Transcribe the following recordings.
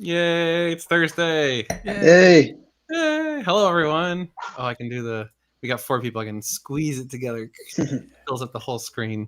Yay, it's Thursday. Yay. Yay. Hello, everyone. Oh, I can do we got 4 people. I can squeeze it together. Fills up the whole screen.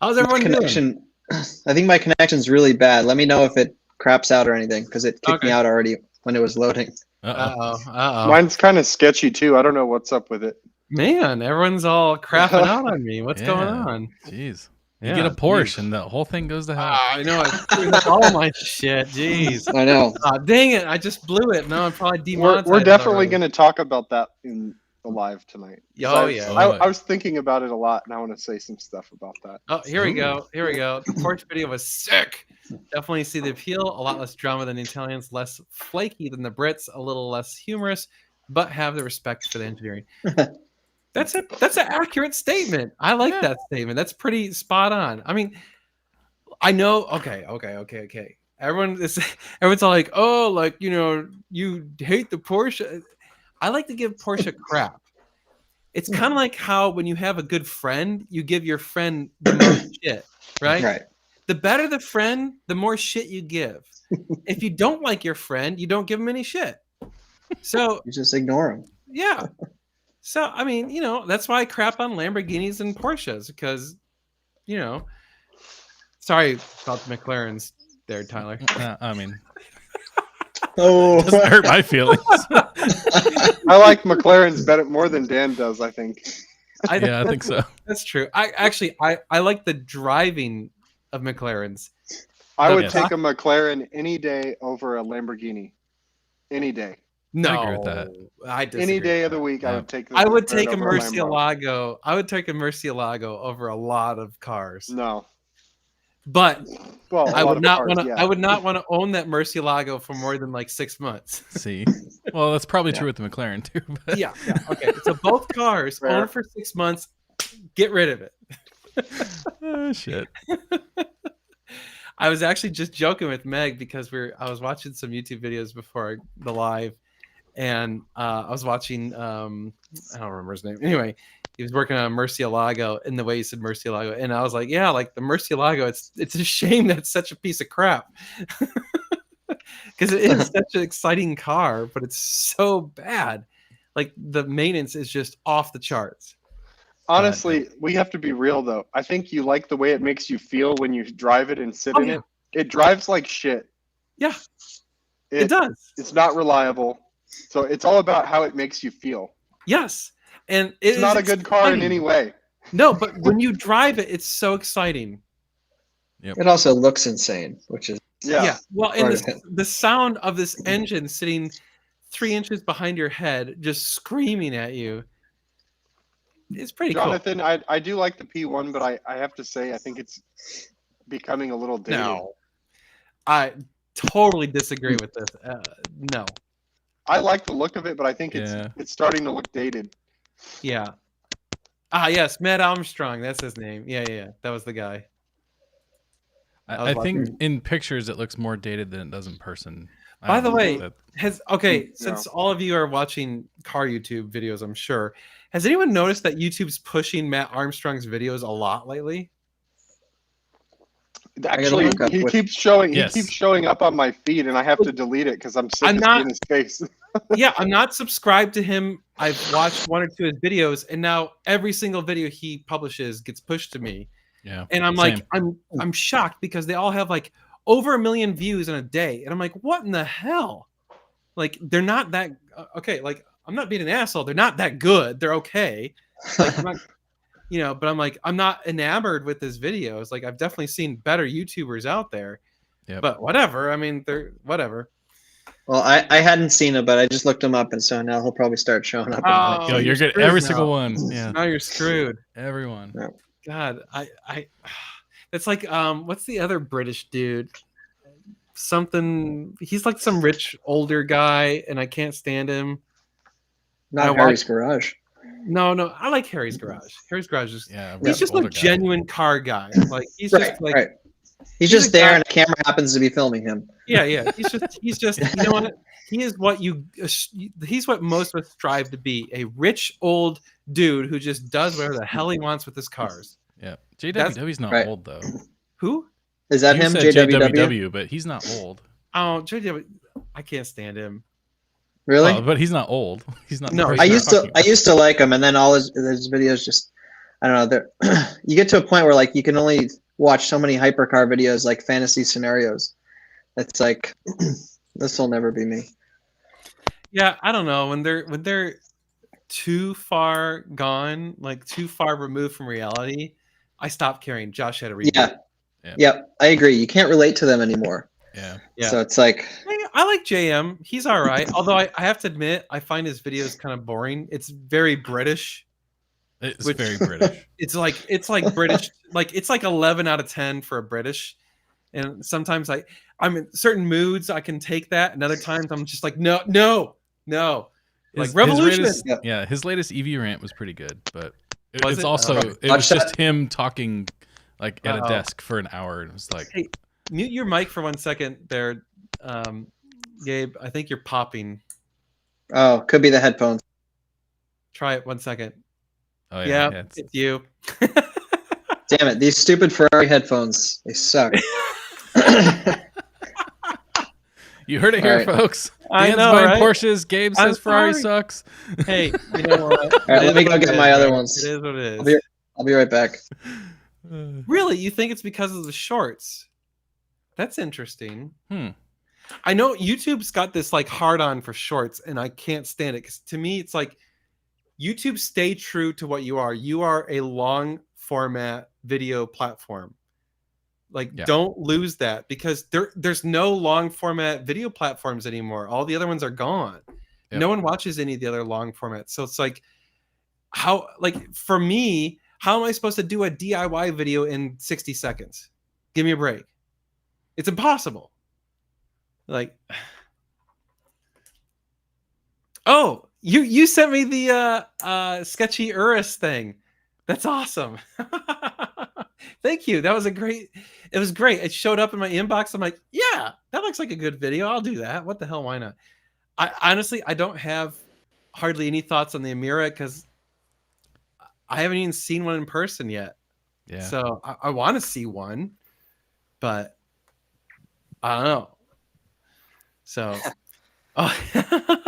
How's everyone doing? I think my connection's really bad. Let me know if it craps out or anything, because it kicked me out already when it was loading. Uh-oh. Mine's kind of sketchy, too. I don't know what's up with it. Man, everyone's all crapping out on me. What's going on? Jeez. You get a Porsche and the whole thing goes to hell. I know. It's all my shit. Jeez. I know. Dang it. I just blew it. Now I'm probably demonetized. We're definitely going to talk about that in the live tonight. Oh, yeah. I was thinking about it a lot, and I want to say some stuff about that. Oh, here we go. Here we go. The Porsche video was sick. Definitely see the appeal. A lot less drama than the Italians, less flaky than the Brits, a little less humorous, but have the respect for the engineering. That's an accurate statement. I like that statement. That's pretty spot on. I mean, I know. Okay. Everyone's all like, oh, like, you know, you hate the Porsche. I like to give Porsche crap. It's kind of like how when you have a good friend, you give your friend the most shit, right? Right. The better the friend, the more shit you give. If you don't like your friend, you don't give him any shit. So you just ignore him. Yeah. So, I mean, you know, that's why I crap on Lamborghinis and Porsches because, you know, sorry about the McLarens there, Tyler. I mean, oh, doesn't hurt my feelings. I like McLaren's better more than Dan does, I think. I think so. That's true. I like the driving of McLarens. I would take a McLaren any day over a Lamborghini. Any day. No, I agree with that. I disagree. Any day of the week, I would take. I would take a Murcielago. I would take a Murcielago over a lot of cars. No, but I would not want to. Yeah. I would not want to own that Murcielago for more than like 6 months. See, well, that's probably true with the McLaren too. But... Yeah. Okay. So both cars owned for 6 months. Get rid of it. Oh shit. I was actually just joking with Meg because I was watching some YouTube videos before the live. And I was watching, I don't remember his name. Anyway, he was working on a Murcielago in the way he said Murcielago. And I was like, yeah, like the Murcielago, it's a shame that's such a piece of crap. Because it is such an exciting car, but it's so bad. Like the maintenance is just off the charts. Honestly, we have to be real, though. I think you like the way it makes you feel when you drive it and sit in it. It drives like shit. Yeah, it does. It's not reliable. So it's all about how it makes you feel. Yes. And it's not a good car in any way. No, but when you drive it, it's so exciting. Yep. It also looks insane, which is... Yeah. Well, and the sound of this engine sitting 3 inches behind your head, just screaming at you, is pretty cool. Jonathan, I do like the P1, but I have to say, I think it's becoming a little dated. No. I totally disagree with this. No. I like the look of it, but I think it's starting to look dated. Yeah. Yes, Matt Armstrong. That's his name. Yeah. That was the guy. I think in pictures it looks more dated than it does in person. By the way, since all of you are watching car YouTube videos, I'm sure, has anyone noticed that YouTube's pushing Matt Armstrong's videos a lot lately? Actually, he keeps showing up on my feed, and I have to delete it because I'm sick of seeing his face. Yeah, I'm not subscribed to him. I've watched 1 or 2 of his videos, and now every single video he publishes gets pushed to me. Yeah, and I'm like, I'm shocked because they all have like over 1 million views in a day, and I'm like, what in the hell? Like, they're not that okay. Like, I'm not being an asshole. They're not that good. They're okay. Like, you know, but I'm like, I'm not enamored with his videos. Like, I've definitely seen better YouTubers out there. Yep. But whatever. I mean, they're whatever. Well, I hadn't seen it, but I just looked him up, and so now he'll probably start showing up. in my- Oh, Yo, you're good. screwed Every now. single one. Yeah. Now you're screwed. Everyone. Yeah. God, I it's like what's the other British dude? Something he's like some rich older guy and I can't stand him. I Not Harry's Garage. No, I like Harry's Garage. Harry's Garage is Yeah. he's just a older guy. genuine car guy. Like he's Right, just like right. He's he's just a there, guy- and the camera happens to be filming him. yeah. He's just you know what? He is what he's what most of us strive to be, a rich old dude who just does whatever the hell he wants with his cars. Yeah. JWW's not Right. old though. Who? Is that You him, said JWW? JWW, but he's not old. Oh, JW, I can't stand him. Really? Well, but he's not old. He's not. the No, person I we're used to talking I about. used to like him, and then all his videos just I don't know. They're you get to a point where like you can only watch so many hypercar videos, like fantasy scenarios. It's like this will never be me. Yeah, I don't know when they're too far gone, like too far removed from reality. I stopped caring. Josh had a review. Yeah. Yeah. Yep, I agree. You can't relate to them anymore. Yeah. Yeah. So it's like I like JM. He's all right. Although I have to admit, I find his videos kind of boring. It's very British. It's Which- very British. It's like British. Like it's like 11 out of 10 for a British. And sometimes I'm in certain moods. I can take that. And other times I'm just like, no. Like His Revolution. latest- Yep. yeah, his latest EV rant was pretty good, but Was it's it? also Okay. it Watch was just that. him talking like at Uh-oh. a desk for an hour, and it was like, Hey, mute your mic for 1 second there, Gabe. I think you're popping. oh, could be the headphones. Try it 1 second. oh Yeah, yeah, it's- it's you. Damn it, these stupid Ferrari headphones. They suck. you heard it here, All right. folks. I Dan's know, buying right? Porsches. Gabe I'm says Ferrari sorry. sucks. Hey, you know what? All right, let me go It is get what my it other is. ones. It is what it I'll be- is. I'll be right back. Really, you think it's because of the shorts? That's interesting. Hmm. I know YouTube's got this like hard on for shorts, and I can't stand it because to me it's like YouTube stay true to what you are. You are a long format video platform. Like, Yeah. don't lose that because there's no long format video platforms anymore. All the other ones are gone. Yep. No one watches any of the other long formats. So it's like, how, like, for me, how am I supposed to do a DIY video in 60 seconds? Give me a break. It's impossible. Like, oh, you sent me the sketchy Urus thing. That's awesome. Thank you. That was it was great. It showed up in my inbox. I'm like, yeah, that looks like a good video. I'll do that. What the hell? Why not? I honestly, I don't have hardly any thoughts on the Amira because I haven't even seen one in person yet. Yeah. So I want to see one, but I don't know. So, oh.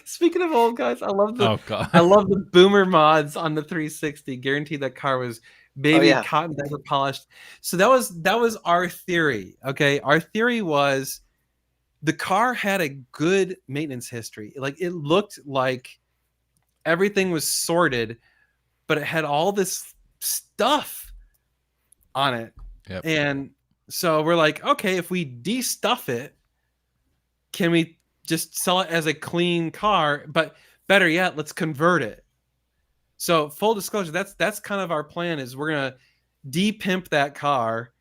Speaking of old guys, I love oh god. I love the boomer mods on the 360. Guaranteed that car was baby yeah. cotton diaper polished. So that was our theory. Okay, our theory was the car had a good maintenance history. Like it looked like everything was sorted, but it had all this stuff on it. Yep. And so we're like, okay, if we de-stuff it, can we just sell it as a clean car? But better yet, let's convert it. So full disclosure, that's kind of our plan is we're gonna de-pimp that car,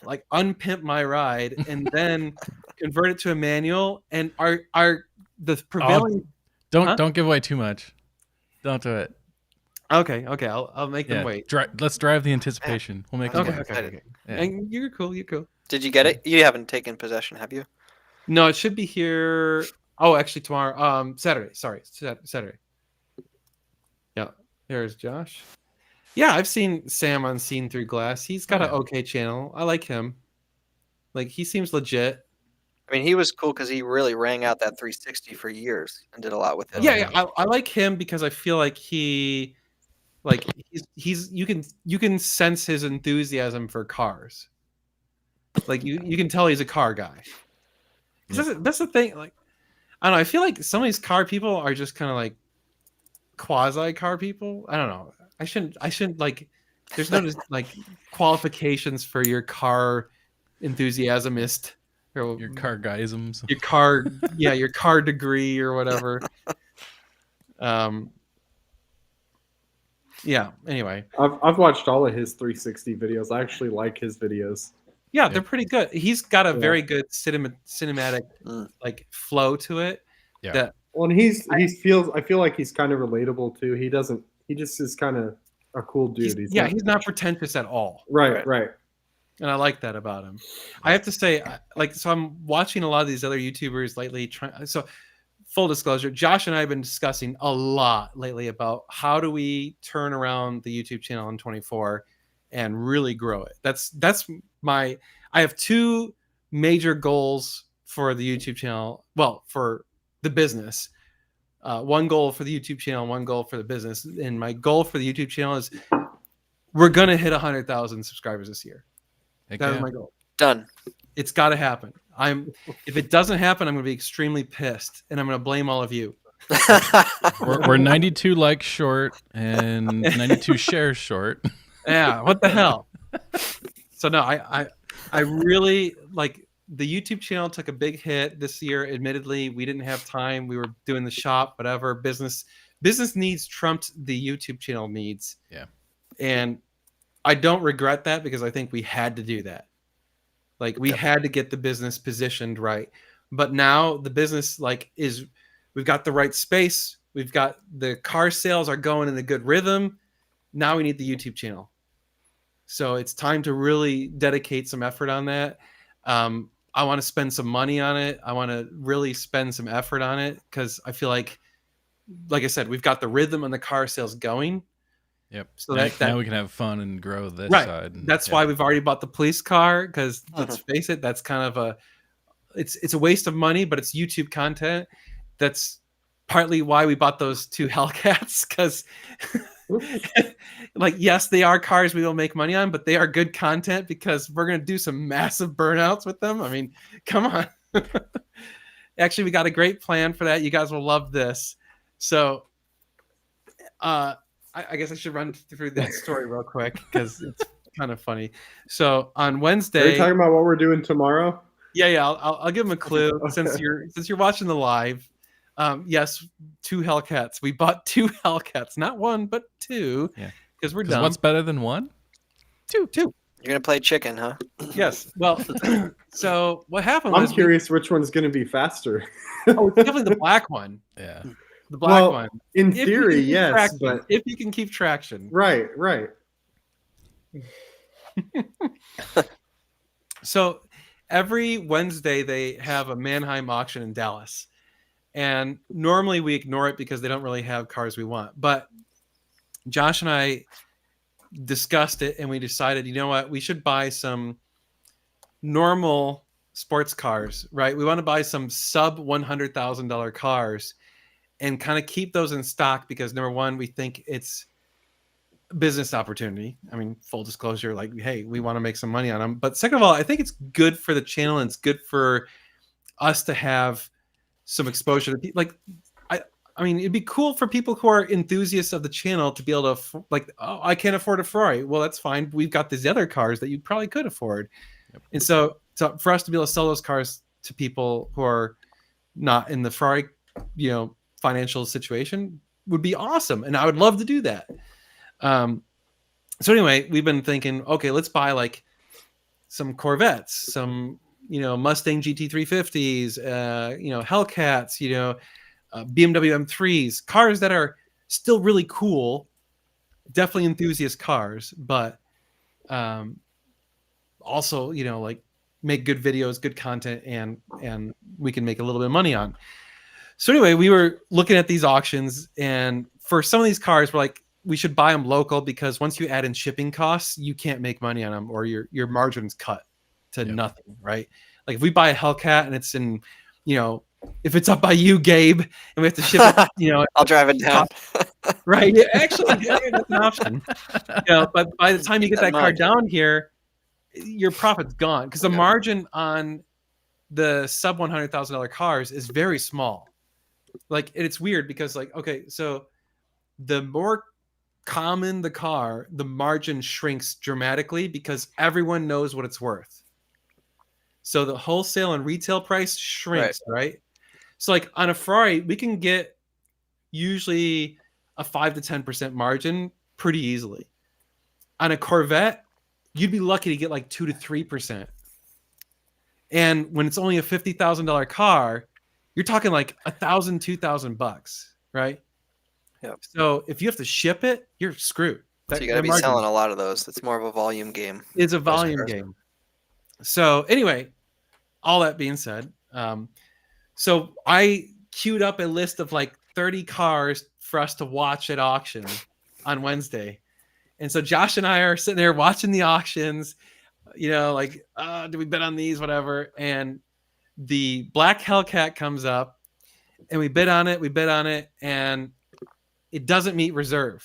like unpimp my ride, and then convert it to a manual. And the prevailing Don't give away too much. Don't do it. okay, I'll make them Yeah. wait. Let's drive the anticipation. We'll make them Okay, wait. okay. Yeah. And you're cool, you're cool. Did you get it? You haven't taken possession, have you? No, it should be here. Oh, actually tomorrow. Saturday. Sorry, Saturday. Yeah, there's Josh. Yeah, I've seen Sam on Seen Through Glass. He's got Oh, an yeah. okay channel. I like him. Like he seems legit. I mean, he was cool because he really rang out that 360 for years and did a lot with it. Yeah, I like him because I feel like he's you can sense his enthusiasm for cars. Like you can tell he's a car guy. 'Cause that's the thing. Like I don't know. I feel like some of these car people are just kind of like quasi car people. I don't know. I shouldn't like. There's no like qualifications for your car enthusiasmist or Your cargisms. your car degree or whatever. Yeah. Anyway, I've watched all of his 360 videos. I actually like his videos. yeah, they're pretty good. He's got a Yeah. very good cinematic like flow to it. Yeah. That Well, and I feel like he's kind of relatable too. He just is kind of a cool dude. he's not pretentious at all. right. And I like that about him. I have to say, so I'm watching a lot of these other YouTubers lately. So, full disclosure, Josh and I have been discussing a lot lately about how do we turn around the YouTube channel in 24 and really grow it. I have two major goals for the YouTube channel. Well, for the business. One goal for the YouTube channel, one goal for the business. And my goal for the YouTube channel is we're going to hit 100,000 subscribers this year. That is my goal. Done. It's got to happen. If it doesn't happen, I'm going to be extremely pissed, and I'm going to blame all of you. We're 92 likes short and 92 shares short. Yeah, what the hell? So no, I really like the YouTube channel took a big hit this year. Admittedly, we didn't have time. We were doing the shop, whatever. Business needs trumped the YouTube channel needs. Yeah, and I don't regret that because I think we had to do that. Like we had to get the business positioned right. But now the business we've got the right space. We've got the car sales are going in a good rhythm. Now we need the YouTube channel. So it's time to really dedicate some effort on that. I want to spend some money on it. I want to really spend some effort on it because I feel like I said, we've got the rhythm and the car sales going. Yep. So now we can have fun and grow this right. side. That's why we've already bought the police car because let's face it, that's kind of it's a waste of money, but it's YouTube content. That's partly why we bought those two Hellcats because yes, they are cars we will make money on, but they are good content because we're going to do some massive burnouts with them. I mean, come on. Actually, we got a great plan for that. You guys will love this. So, I guess I should run through that story real quick because it's kind of funny. So on Wednesday, Are you talking about what we're doing tomorrow? Yeah. I'll give them a clue since you're watching the live. Yes, two Hellcats. We bought two Hellcats, not one but two. Yeah, because we're done. What's better than one? Two. You're gonna play chicken, huh? Yes. Well, so what happened? I'm curious which one's going to be faster. It's definitely the black one. Yeah. The black one. In theory, yes, but if you can keep traction. Right. So every Wednesday they have a Mannheim auction in Dallas. And normally we ignore it because they don't really have cars we want. But Josh and I discussed it and we decided, you know what, we should buy some normal sports cars, right? We want to buy some sub $100,000 cars and kind of keep those in stock because number one, we think it's a business opportunity. I mean, full disclosure, hey, we want to make some money on them. But second of all, I think it's good for the channel and it's good for us to have some exposure to people. I mean, it'd be cool for people who are enthusiasts of the channel to be able to oh, I can't afford a Ferrari. Well, that's fine. We've got these other cars that you probably could afford. Yep. And so for us to be able to sell those cars to people who are not in the Ferrari, financial situation would be awesome. And I would love to do that. So anyway, we've been thinking, okay, let's buy some Corvettes, some, Mustang GT350s, Hellcats, BMW M3s, cars that are still really cool, definitely enthusiast cars, but also, make good videos, good content, and we can make a little bit of money on. So anyway, we were looking at these auctions, and for some of these cars, we're like, we should buy them local because once you add in shipping costs, you can't make money on them, or your margin's cut to nothing, right? Like if we buy a Hellcat and it's in, if it's up by you, Gabe, and we have to ship it, I'll drive it down. Right? Yeah, actually, that's an option. But by the time you get that car down here, your profit's gone because the margin on the sub $100,000 cars is very small. It's weird because okay, so the more common the car, the margin shrinks dramatically because everyone knows what it's worth. So the wholesale and retail price shrinks, right? So like on a Ferrari, we can get usually a 5 to 10% margin pretty easily. On a Corvette, you'd be lucky to get like 2 to 3%. And when it's only a $50,000 car, you're talking like $1,000, $2,000, right? Yep. So if you have to ship it, you're screwed. So you got to be selling a lot of those. It's more of a volume game. It's a volume game. So anyway, all that being said, so I queued up a list of like 30 cars for us to watch at auction on Wednesday. And so Josh and I are sitting there watching the auctions, like, do we bet on these, whatever. And the black Hellcat comes up and we bid on it, and it doesn't meet reserve,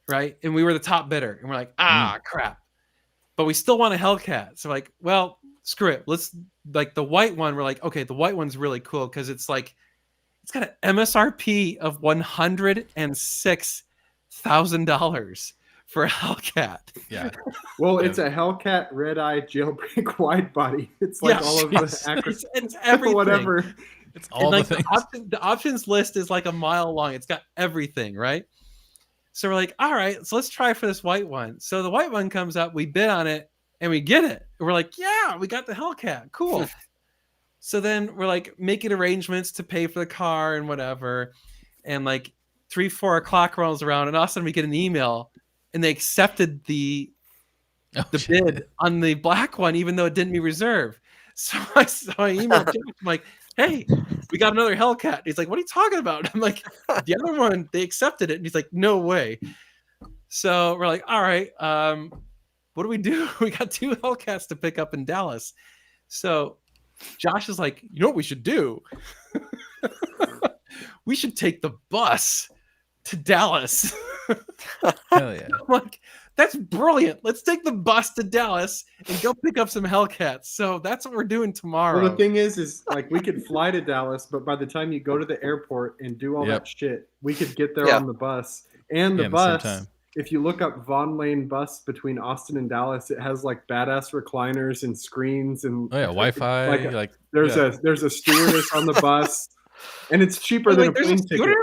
right? And we were the top bidder, and we're like, crap. But we still want a Hellcat. So like, well, screw it. Let's, like, the white one, we're like, okay, the white one's really cool because it's like, it's got an MSRP of $106,000 for a Hellcat. Yeah. Well, it's a Hellcat red eye jailbreak wide body. It's like all of the acronyms. It's everything. Whatever. It's all like the things. The options list is like a mile long. It's got everything, right? So we're like, all right, so let's try for this white one. So the white one comes up, we bid on it, and we get it. And we're like, yeah, we got the Hellcat. Cool. So then we're like making arrangements to pay for the car and whatever. And like 3-4 o'clock rolls around, and all of a sudden we get an email, and they accepted the bid on the black one, even though it didn't meet reserve. So I emailed Jeff. I'm like, hey, we got another Hellcat. He's like, what are you talking about? I'm like, the other one, they accepted it. And he's like, no way. So we're like, all right, what do we do? We got 2 Hellcats to pick up in Dallas. So Josh is like, you know what we should do? We should take the bus to Dallas. Hell yeah. I'm like, that's brilliant. Let's take the bus to Dallas and go pick up some Hellcats. So that's what we're doing tomorrow. Well, the thing is like we could fly to Dallas, but by the time you go to the airport and do all that shit, we could get there on the bus. And the bus, if you look up Von Lane bus between Austin and Dallas, it has like badass recliners and screens and Wi-Fi. There's a stewardess on the bus, and it's cheaper than a plane ticket.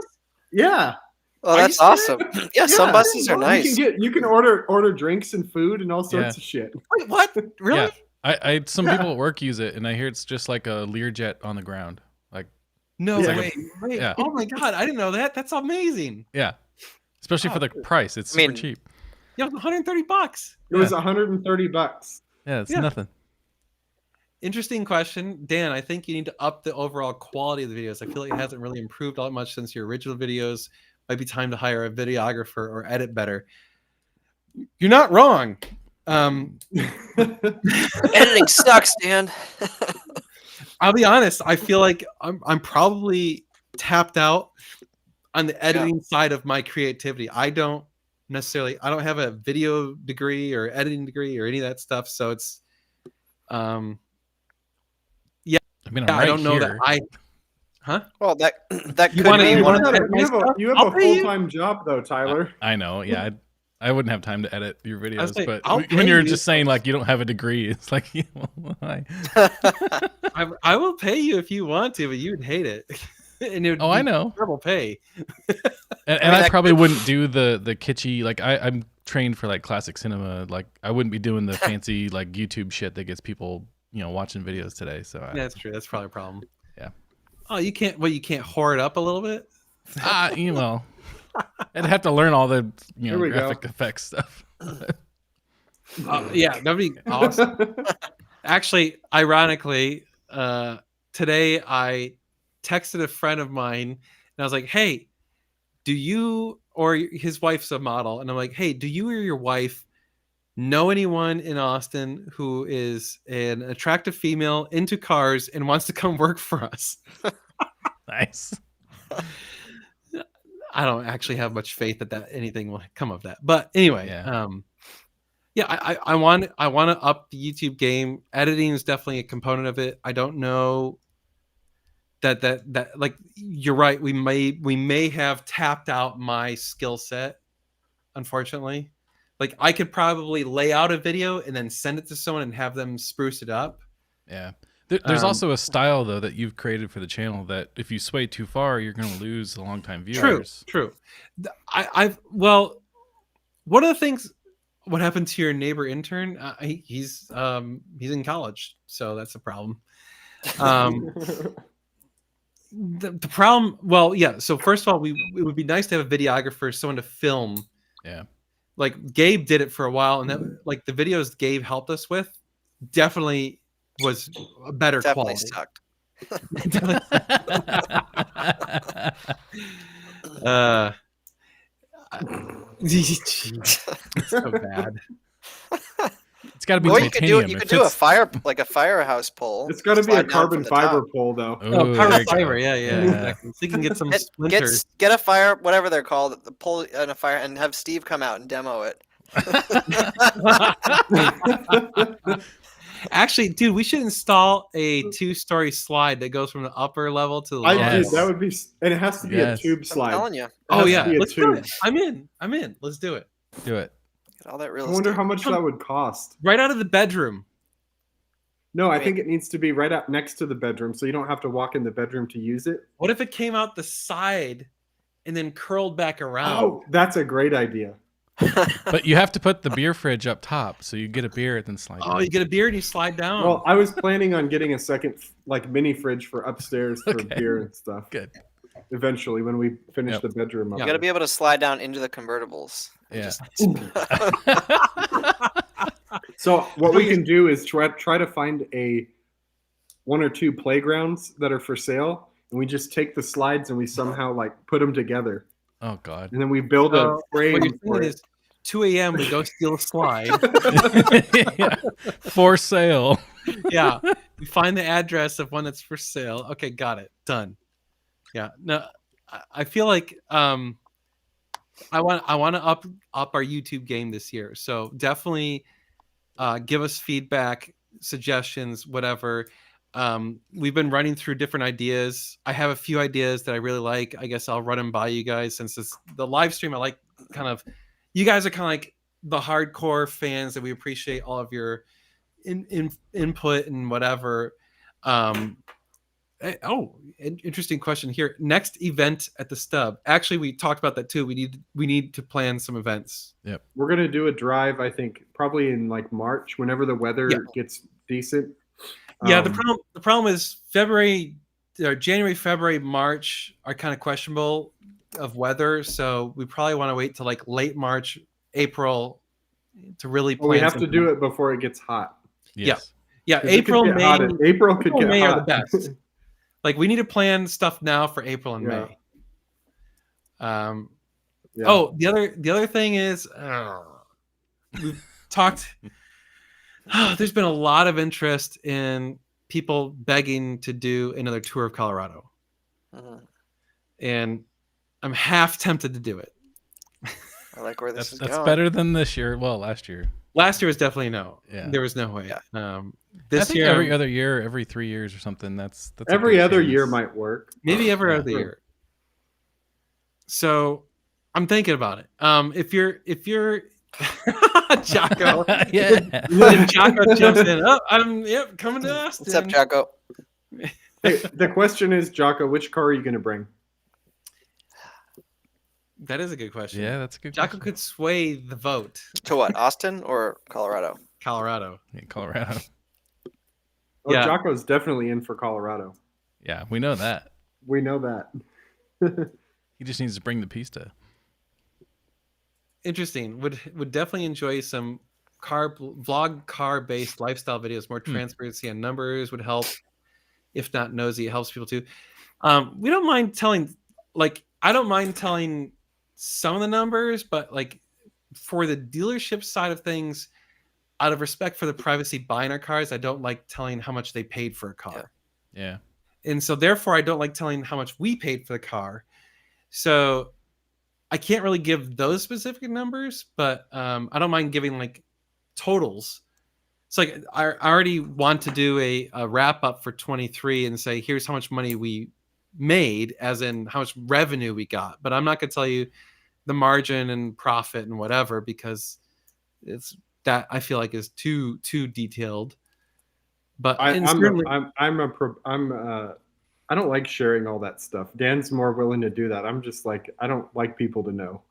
Yeah. Oh, that's awesome. Yeah, some buses are nice. You can order drinks and food and all sorts of shit. Wait, what? Really? Yeah. I some people at work use it, and I hear it's just like a Learjet on the ground. Like, no way. Wait. Yeah. Oh my god, I didn't know that. That's amazing. Yeah. Especially for the price. It's super cheap. Yeah, it was $130. It was $130. Yeah, it's nothing. Interesting question. Dan, I think you need to up the overall quality of the videos. I feel like it hasn't really improved all that much since your original videos. Might be time to hire a videographer or edit better. You're not wrong. Editing sucks, Dan. I'll be honest. I feel like I'm probably tapped out on the editing side of my creativity. I don't have a video degree or editing degree or any of that stuff. So it's, I mean, I'm I don't know that Huh? Well, that could be one one. You have a full-time job though, Tyler. I know. Yeah, I wouldn't have time to edit your videos, but I'll when you're pay just saying like you don't have a degree, it's like, why? I will pay you if you want to, but you'd hate it. And it would I know. Terrible pay. And I probably wouldn't do the kitschy. Like I'm trained for like classic cinema. Like I wouldn't be doing the fancy like YouTube shit that gets people watching videos today. So that's true. That's probably a problem. Yeah. Oh, you can't. Well, you can't whore it up a little bit. I'd have to learn all the graphic effects stuff. Yeah, that'd be awesome. Actually, ironically, today I texted a friend of mine and I was like, "Hey, do you or his wife's a model?" And I'm like, "Hey, do you or your wife know anyone in Austin who is an attractive female into cars and wants to come work for us?" Nice. I don't actually have much faith that anything will come of that. But anyway, I want to up the YouTube game. Editing is definitely a component of it. I don't know that like you're right. We may have tapped out my skill set unfortunately. Like I could probably lay out a video and then send it to someone and have them spruce it up. Yeah. There's also a style though that you've created for the channel that if you sway too far, you're going to lose the longtime viewers. True. Well, one of the things, what happened to your neighbor intern? He's in college, so that's a problem. The problem, well, yeah. So first of all, it would be nice to have a videographer, someone to film. Yeah. Like Gabe did it for a while, and that like the videos Gabe helped us with definitely was a better quality. Sucked. It's so bad. It's got to be Well, titanium. you could do a firehouse pole. It's got to be a slide down carbon from the fiber top. pole, though. Oh, Carbon there you go. fiber, yeah, exactly. So you can get some splinters. Get a fire, whatever they're called, the pole and a fire, and have Steve come out and demo it. Actually, dude, we should install a 2-story slide that goes from the upper level to the lower. Dude, that would be, and it has to be a tube I'm slide. telling you, Oh has yeah, to be a let's do tube. it. I'm in. Let's do it. Do it. get all that real I wonder estate. how much that would cost. Right out of the bedroom. No, I Wait. think it needs to be right up next to the bedroom, so you don't have to walk in the bedroom to use it. What if it came out the side and then curled back around? Oh, that's a great idea. But you have to put the beer fridge up top, so you get a beer and then slide. Oh, down. you get a beer and you slide down. Well, I was planning on getting a second, like, mini fridge for upstairs for Okay. beer and stuff. Good. Eventually, when we finish Yep. the bedroom up. You got to be able to slide down into the convertibles. Yeah. So what we can do is try to find one or two playgrounds that are for sale, and we just take the slides and we somehow like put them together, Oh God. and then we build a So, frame what you're for saying it. is 2 a.m. we go steal a slide. Yeah. For sale. Yeah, we find the address of one that's for sale. Okay, got it. Done. Yeah. No, I feel like I want to up our YouTube game this year. So definitely give us feedback, suggestions, whatever. We've been running through different ideas. I have a few ideas that I really like. I guess I'll run them by you guys since it's the live stream. I like kind of, you guys are kind of like the hardcore fans that we appreciate all of your input and whatever. Interesting question here. Next event at the Stub. Actually, we talked about that too. We need to plan some events. We're gonna do a drive, I think, probably in like March, whenever the weather Yeah. gets decent. Yeah, the problem is January, February, March are kind of questionable of weather, so we probably want to wait till like late March, April to really plan. Well, we have to something. do it before it gets hot. Yes. Yeah, 'Cause it could April, get May, hot at- April could April, get May hot. are the best. Like we need to plan stuff now for April and Yeah. May. Yeah. Oh, the other thing is we've talked. There's been a lot of interest in people begging to do another tour of Colorado, Mhm. and I'm half tempted to do it. I like where this That's is that's going. better than this year. Well, last year. Last year was definitely no. Yeah. There was no way. Yeah. I This think year, every other year, every 3 years or something. That's a Every good other cadence. year might work. maybe every Yeah. other year. So I'm thinking about it. If you're Jocko, Yeah. then Jocko jumps in. Oh, I'm coming to Austin. What's up, Jocko? Hey, the question is, Jocko, which car are you gonna bring? That is a good question. Yeah, that's a good. Jocko question. could sway the vote. To what? Austin or Colorado? Colorado. Yeah, Colorado. Oh, Yeah. Jocko's definitely in for Colorado. Yeah, we know that. We know that. He just needs to bring the pista. Interesting. Would definitely enjoy some vlog car based lifestyle videos. More transparency on numbers would help. If not nosy, it helps people too. We don't mind telling, like, I don't mind telling some of the numbers, but like for the dealership side of things, out of respect for the privacy buying our cars, I don't like telling how much they paid for a car. Yeah. And so therefore I don't like telling how much we paid for the car. So I can't really give those specific numbers, but I don't mind giving like totals. It's like I already want to do a wrap up for 23 and say, here's how much money we made, as in how much revenue we got. But I'm not going to tell you the margin and profit and whatever, because it's that I feel like is too detailed. But I don't like sharing all that stuff. Dan's more willing to do that. I'm just like, I don't like people to know.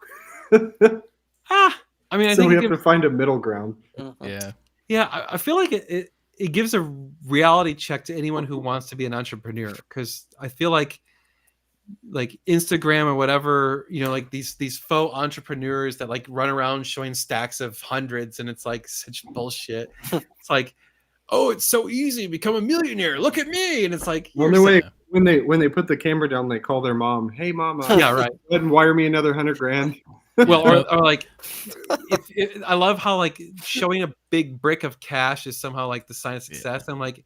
I mean, I so think we have to find a middle ground. Yeah, I feel like it gives a reality check to anyone who wants to be an entrepreneur, because I feel like Instagram or whatever, like these faux entrepreneurs that like run around showing stacks of hundreds, and it's like such bullshit. It's like, oh, it's so easy, become a millionaire. Look at me, and it's like, when they put the camera down, they call their mom, "Hey, mama, yeah, right, go ahead and wire me another $100,000." Well, or like, I love how like showing a big brick of cash is somehow like the sign of success. I'm like,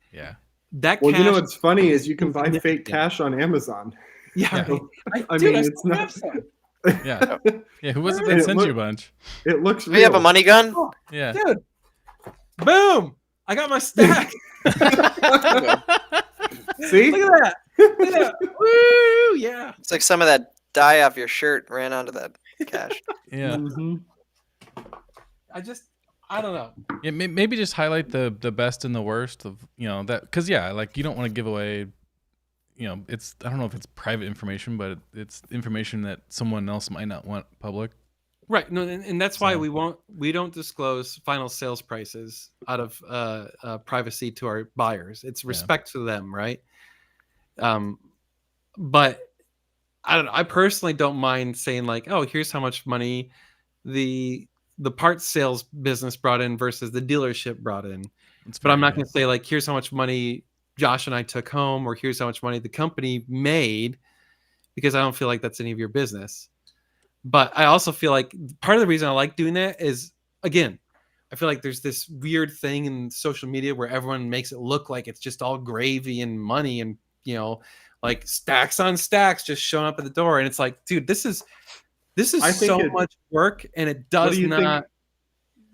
that. Well, cash, what's funny is you can buy fake cash on Amazon. Yeah, I mean, it's not. Yeah. Who was it that sent you a bunch? It looks. Do you have a money gun? Yeah, dude. Boom! I got my stack. See? Look at that. Yeah. Woo! Yeah. It's like some of that dye off your shirt ran onto that cash. Yeah. Mm-hmm. I don't know. Yeah, maybe just highlight the best and the worst of that, because like you don't want to give away. It's, I don't know if it's private information, but it's information that someone else might not want public. Right. No, and that's why we don't disclose final sales prices out of privacy to our buyers. It's respect to them, right? But I don't know. I personally don't mind saying like, oh, here's how much money the parts sales business brought in versus the dealership brought in. But I'm not going to say like, here's how much money Josh and I took home, or here's how much money the company made, because I don't feel like that's any of your business. But I also feel like part of the reason I like doing that is, again, I feel like there's this weird thing in social media where everyone makes it look like it's just all gravy and money and, like stacks on stacks just showing up at the door. And it's like, dude, this is so much work, and it does not.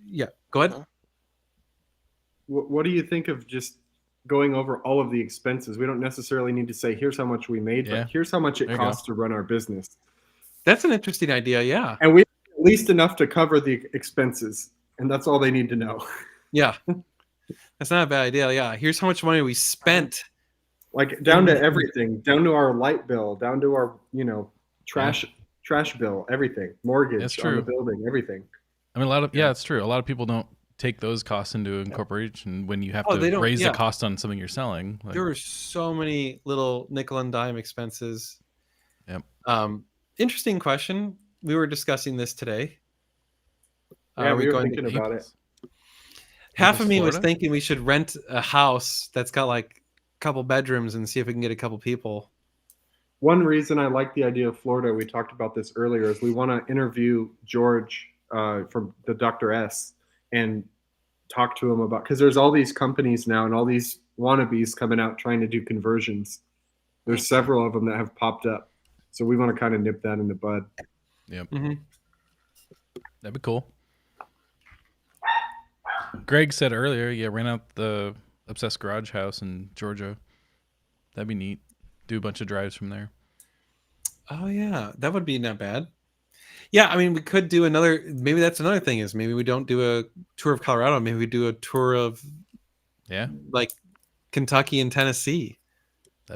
Yeah, go ahead. What do you think of just going over all of the expenses? We don't necessarily need to say, here's how much we made, but here's how much it costs to run our business. That's an interesting idea, yeah. And we have at least enough to cover the expenses, and that's all they need to know. Yeah. That's not a bad idea, yeah. Here's how much money we spent. Like down to everything, down to our light bill, down to our, trash bill, everything, mortgage on the building, everything. I mean, it's true. A lot of people don't take those costs into incorporation when you have to raise the cost on something you're selling. Like, there are so many little nickel and dime expenses. Yep. Interesting question. We were discussing this today. Yeah, we were thinking about it. Half of me was thinking we should rent a house that's got like a couple bedrooms and see if we can get a couple people. One reason I like the idea of Florida, we talked about this earlier, is we want to interview George from the Dr. S and talk to him about, because there's all these companies now and all these wannabes coming out trying to do conversions. There's several of them that have popped up. So we want to kind of nip that in the bud. Yep. Mm-hmm. That'd be cool. Greg said earlier, rent out the Obsessed Garage House in Georgia. That'd be neat. Do a bunch of drives from there. Oh yeah, that would be not bad. Yeah, I mean, we could do another. Maybe that's another thing, is maybe we don't do a tour of Colorado. Maybe we do a tour of, like Kentucky and Tennessee.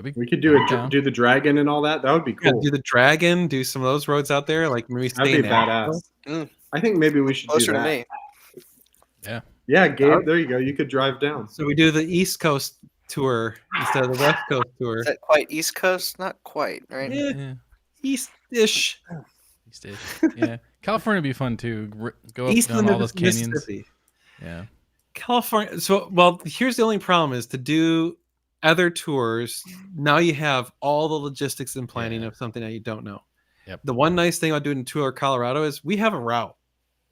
We could do the Dragon and all that. That would be cool. Yeah, do the Dragon. Do some of those roads out there. Like maybe stay That'd be badass. I think maybe we should Closer do that. to me. Yeah. Yeah, Gabe. There you go. You could drive down. So we do the East Coast tour instead of the West Coast tour. Is that quite East Coast? Not quite, right? Yeah. East-ish. East-ish. Yeah. California would be fun too. Go up East down all those canyons. Yeah. California. So, well, here's the only problem is to do other tours. Now you have all the logistics and planning of something that you don't know. Yep. The one nice thing about doing a tour of Colorado is we have a route.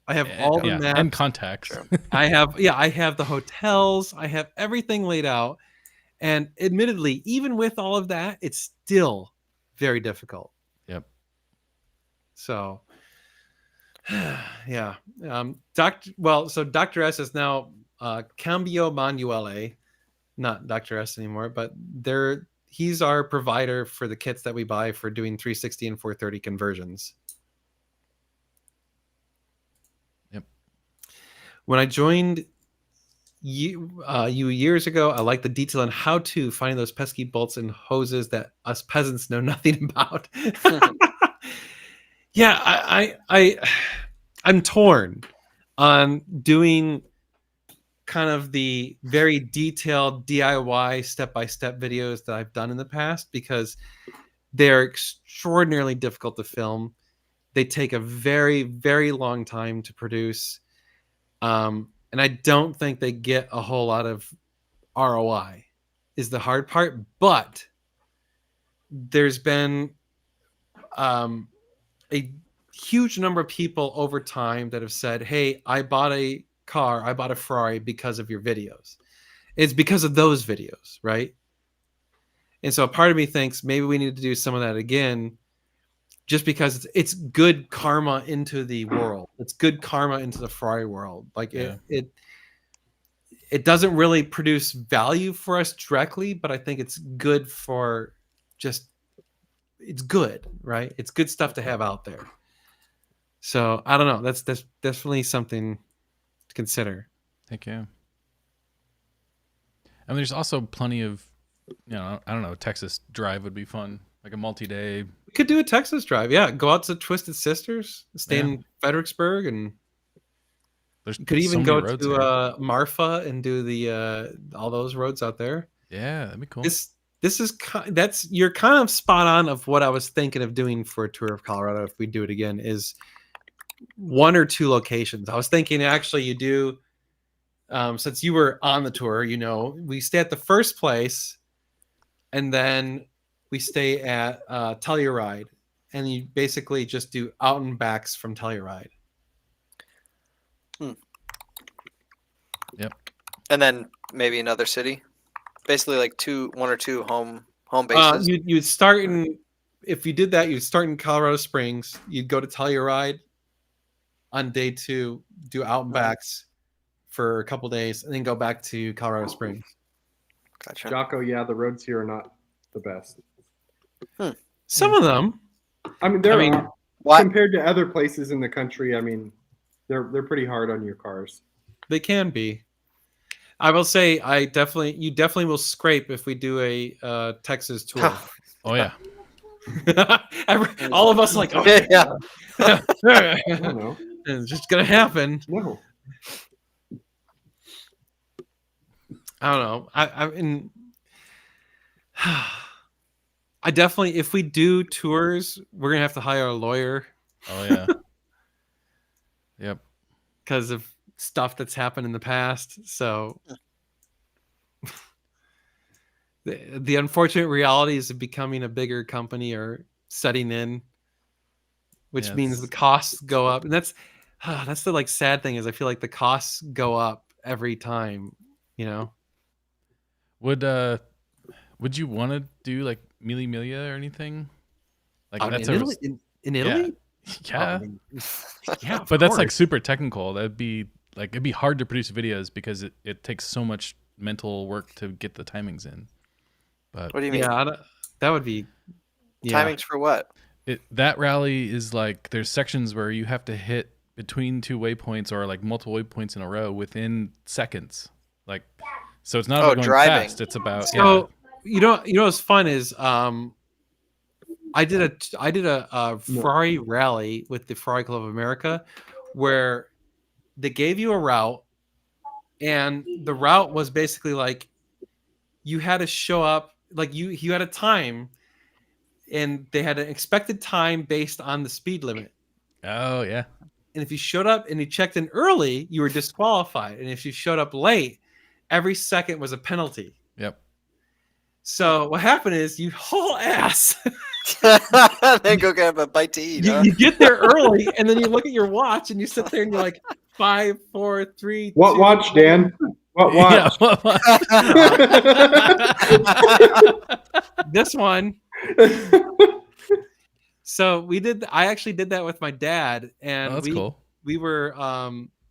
I have all the maps and contacts. I have the hotels. I have everything laid out. And admittedly, even with all of that, it's still very difficult. Yep. So, yeah. So Dr. S is now Cambio Manuele, not Dr. S anymore, but he's our provider for the kits that we buy for doing 360 and 430 conversions. when I joined you years ago, I liked the detail on how to find those pesky bolts and hoses that us peasants know nothing about. Yeah, I'm torn on doing kind of the very detailed DIY step-by-step videos that I've done in the past, because they're extraordinarily difficult to film. They take a very, very long time to produce. And I don't think they get a whole lot of ROI is the hard part. But there's been a huge number of people over time that have said, hey, I bought a Ferrari because of your videos. It's because of those videos, right? And so a part of me thinks maybe we need to do some of that again, just because it's good karma into the world. It's good karma into the Ferrari world. Like it doesn't really produce value for us directly, but I think it's good for it's good, right? It's good stuff to have out there. So I don't know. That's definitely something to consider. Thank you. I mean, there's also plenty of, I don't know, Texas drive would be fun. Like a multi-day. We could do a Texas drive. Yeah. Go out to Twisted Sisters, stay in Fredericksburg, and you could even go to Marfa and do the all those roads out there. Yeah, that'd be cool. You're kind of spot on of what I was thinking of doing for a tour of Colorado if we do it again, is 1 or 2 locations. I was thinking actually you do, since you were on the tour, we stay at the first place and then we stay at Telluride, and you basically just do out and backs from Telluride. Yep. And then maybe another city, basically like 1 or 2 home bases. You'd start if you did that, you'd start in Colorado Springs. You'd go to Telluride on day 2, do out and backs for a couple days, and then go back to Colorado Springs. Gotcha. Jocko, yeah, the roads here are not the best. Some of them. I mean, compared to other places in the country, I mean, they're pretty hard on your cars. They can be. I will say, you definitely will scrape if we do a Texas tour. Oh yeah. All of us like, oh yeah. I don't know. It's just gonna happen. No. I don't know. I definitely, if we do tours, we're gonna have to hire a lawyer. Oh yeah. Yep. Because of stuff that's happened in the past. So the unfortunate realities of becoming a bigger company are setting in, which means the costs go up. And that's the sad thing, is I feel like the costs go up every time, Would you want to do like Mille Miglia or anything? Like in Italy? Yeah. Yeah, but that's like super technical. It'd be hard to produce videos because it takes so much mental work to get the timings in. But what do you mean? Yeah, that would be timings for what? That rally is like, there's sections where you have to hit between 2 waypoints or like multiple waypoints in a row within seconds. Like, so it's not about going driving. fast. It's about what's fun is I did a Ferrari rally with the Ferrari Club of America, where they gave you a route, and the route was basically like you had to show up, like you had a time, and they had an expected time based on the speed limit. Oh yeah. And if you showed up and you checked in early, you were disqualified. And if you showed up late, every second was a penalty. Yep. So what happened is you haul ass. Then go get a bite to eat. You get there early, and then you look at your watch, and you sit there, and you're like, 5, 4, 3. What 2, watch, Dan? What watch? Yeah, what watch? This one. So I actually did that with my dad, and that's cool. We were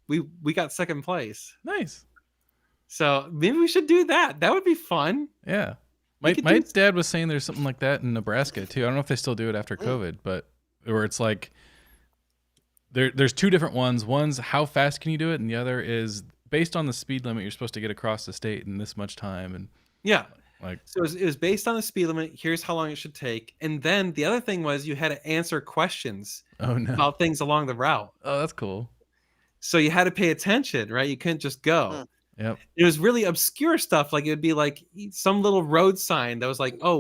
we got second place. Nice. So maybe we should do that. That would be fun. Yeah. My dad was saying there's something like that in Nebraska too. I don't know if they still do it after COVID, but where it's like there's two different ones. One's how fast can you do it, and the other is based on the speed limit you're supposed to get across the state in this much time. And Yeah. like, So it was based on the speed limit. Here's how long it should take. And then the other thing was you had to answer questions oh no, about things along the route. oh that's cool. So you had to pay attention, right? You couldn't just go. Hmm. Yep. It was really obscure stuff. Like it would be like some little road sign that was like, oh,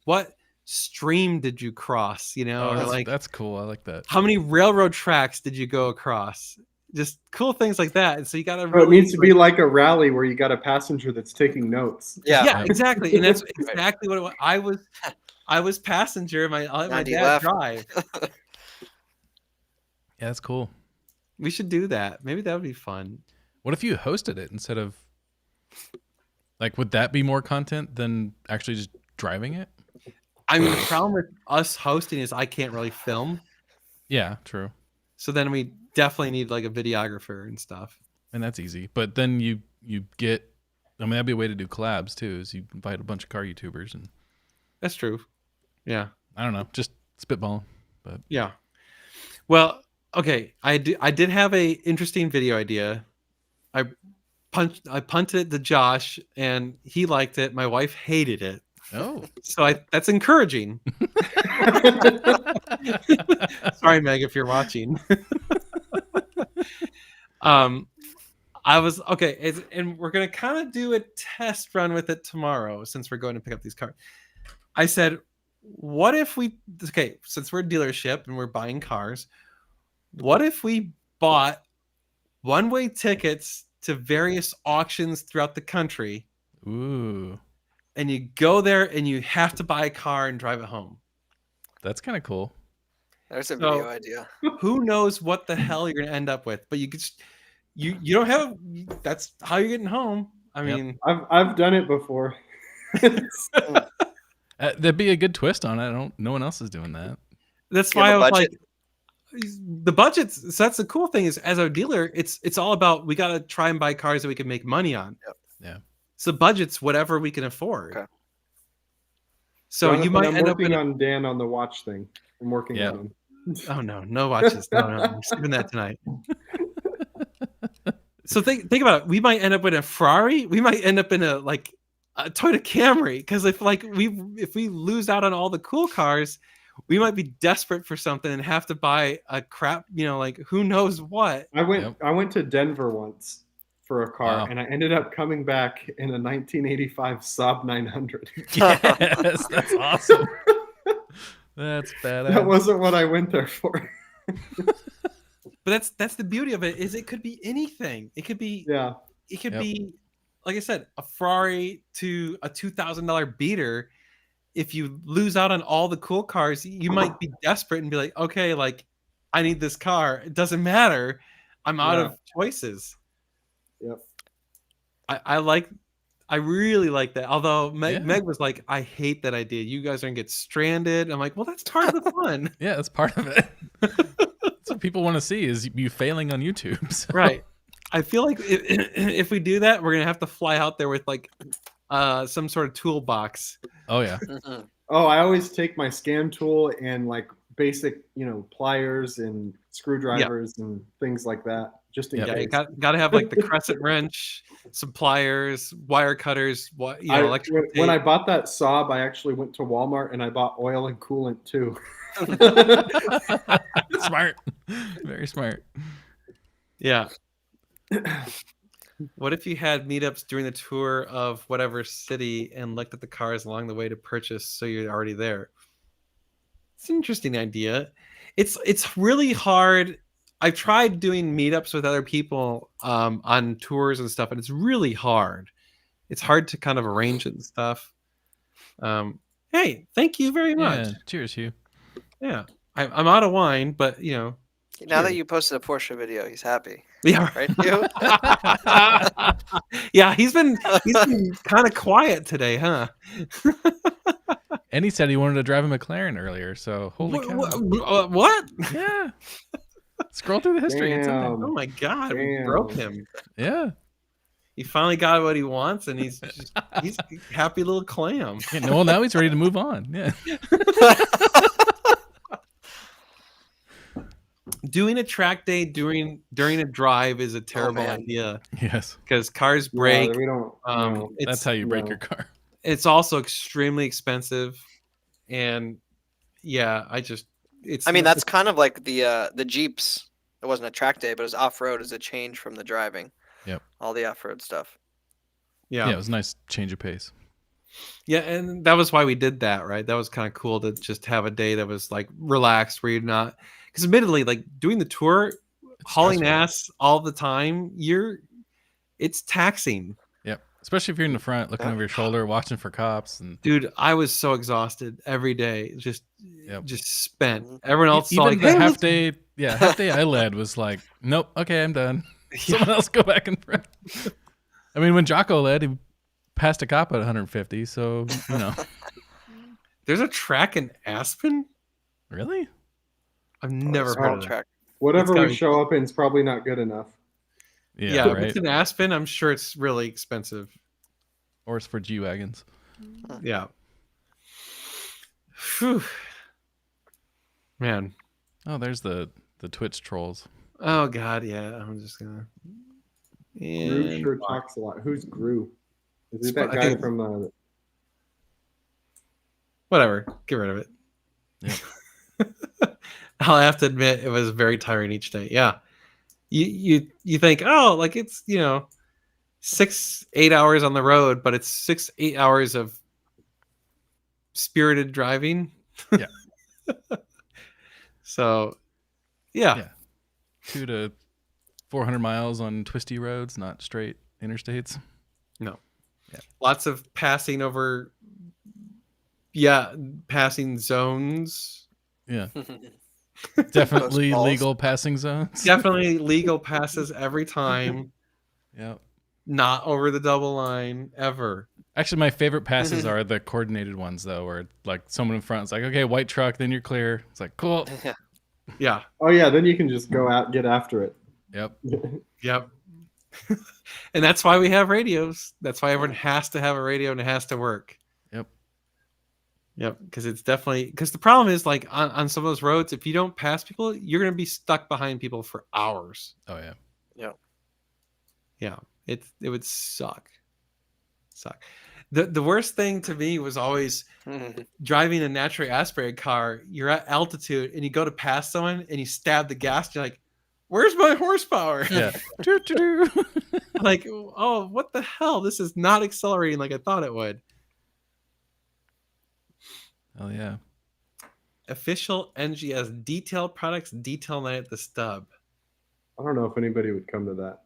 what stream did you cross? You know, Oh, or like that's cool. I like that. how many railroad tracks did you go across? Just cool things like that. And so you got to Oh, really it needs to be like a rally where you got a passenger that's taking notes. Yeah. yeah, exactly. And that's exactly what it was. I was passenger. My 90 dad left. drive. Yeah, that's cool. We should do that. Maybe that would be fun. What if you hosted it instead of like? Would that be more content than actually just driving it? I mean, the problem with us hosting is I can't really film. Yeah, true. So then we definitely need like a videographer and stuff. And that's easy. But then you get. I mean, that'd be a way to do collabs too. Is you invite a bunch of car YouTubers and That's true. Yeah. I don't know, just spitballing. But Yeah. Well, okay. I did have a interesting video idea. I punted it to Josh and he liked it. My wife hated it. oh, So that's encouraging. Sorry, Meg, if you're watching. I was okay, and we're gonna kind of do a test run with it tomorrow since we're going to pick up these cars. I said, what if we since we're a dealership and we're buying cars, what if we bought one-way tickets to various auctions throughout the country, ooh, and you go there and you have to buy a car and drive it home? that's kind of cool. There's a So- video idea. Who knows what the hell you're gonna end up with? But you could you don't have that's how you're getting home. I Yep. mean, I've done it before. That'd be a good twist on it. No one else is doing that. that's You why I have a was budget? like the budgets. So that's the cool thing is as a dealer, it's all about we gotta try and buy cars that we can make money on. Yep. Yeah. So budget's whatever we can afford. Okay. So you Jonathan, might I'm end up working in on Dan on the watch thing. I'm working Yeah. on him. oh no watches. No, I'm skipping that tonight. So think about it. We might end up in a Ferrari. We might end up in a Toyota Camry because if we lose out on all the cool cars, we might be desperate for something and have to buy a crap, like who knows what. I went Yep. I went to Denver once for a car, Wow. and I ended up coming back in a 1985 Saab 900. Yes, that's awesome. That's badass. That wasn't what I went there for. But that's the beauty of it is it could be anything. It could be Yeah. it could Yep. be like I said, a Ferrari to a $2,000 beater. If you lose out on all the cool cars, you might be desperate and be like, okay, like I need this car. It doesn't matter. I'm out Yeah. of choices. Yep. I really like that. Although Yeah. Meg was like, I hate that idea. You guys are gonna get stranded. I'm like, well, that's part of the fun. Yeah, that's part of it. That's what people want to see is you failing on YouTube. So. Right. I feel like if we do that, we're gonna have to fly out there with some sort of toolbox. Oh yeah. Mhm. Oh, I always take my scan tool and basic, pliers and screwdrivers and things like that, just in Yep. Yeah, you case. got to have the crescent wrench, some pliers, wire cutters, electrical When I tape. bought that Saab, I actually went to Walmart and I bought oil and coolant too. Smart. Very smart. Yeah. What if you had meetups during the tour of whatever city and looked at the cars along the way to purchase so you're already there? It's an interesting idea. It's really hard. I've tried doing meetups with other people on tours and stuff, and it's really hard. It's hard to kind of arrange it and stuff. Hey, thank you very much. Yeah. Cheers, Hugh. Yeah. I'm out of wine, but Now Sure. that you posted a Porsche video, he's happy, yeah. right? You? Yeah, he's been kind of quiet today, huh? And he said he wanted to drive a McLaren earlier. So holy cow. What? Yeah. Scroll through the history. It's in there. Oh my god, we Damn. broke him. Yeah. He finally got what he wants, and he's a happy little clam. Yeah. No, well, now he's ready to move on. Yeah. doing a track day during a drive is a terrible man. idea Yes. because cars break. Yeah, we don't. No. That's how you break no. your car. It's also extremely expensive, and yeah, it's. I mean, that's kind of like the Jeeps. It wasn't a track day, but it was off road as a change from the driving. Yep. All the off road stuff. Yeah, it was a nice change of pace. Yeah, and that was why we did that, right? That was kind of cool to just have a day that was like relaxed, where you're not, because admittedly, like doing the tour, hauling stressful. ass all the time, it's taxing. Yep. Especially if you're in the front, looking over your shoulder, watching for cops, and Dude, I was so exhausted every day, just spent. Mhm. Everyone else saw even like, the "Hey, half day I led was like, nope, okay, I'm done. Someone else go back in front. I mean, when Jocko led, he passed a cop at 150, so you know. there's a track in Aspen? Really? I've never Small heard of that. track. Whatever It's gotta we be- show up in is probably not good enough. Yeah, if right. it's in Aspen, I'm sure it's really expensive. Or it's for G wagons. Yeah. Phew. Man. Oh, there's the Twitch trolls. Oh God, yeah. I'm just gonna. Gru And- sure talks a lot. Who's Gru? Is it I that guy think- from? Whatever. Get rid of it. I'll have to admit it was very tiring each day. Yeah. You think, oh, like it's 6-8 hours on the road, but it's 6-8 hours of spirited driving. Yeah. So yeah. 200 to 400 miles on twisty roads, not straight interstates. Lots of passing over passing zones. Yeah. Definitely Those balls. legal passing zones. Definitely legal passes every time. Yep. Not over the double line ever. Actually, my favorite passes are the coordinated ones, though, where like someone in front is like, okay, white truck, then you're clear. It's like, cool. Yeah. Oh yeah, then you can just go out and get after it. Yep. Yep. And that's why we have radios. That's why everyone has to have a radio and it has to work. Yep. Yep. Because it's definitely the problem is like on some of those roads, if you don't pass people, you're gonna be stuck behind people for hours. Oh, yeah. Yeah. It would suck. The worst thing to me was always driving a naturally aspirated car. You're at altitude and you go to pass someone and you stab the gas. You're like, where's my horsepower? Yeah. Doo-doo-doo. Like, oh, what the hell? This is not accelerating like I thought it would. Oh, yeah. Official NGS detail products, detail night at the stub. I don't know if anybody would come to that.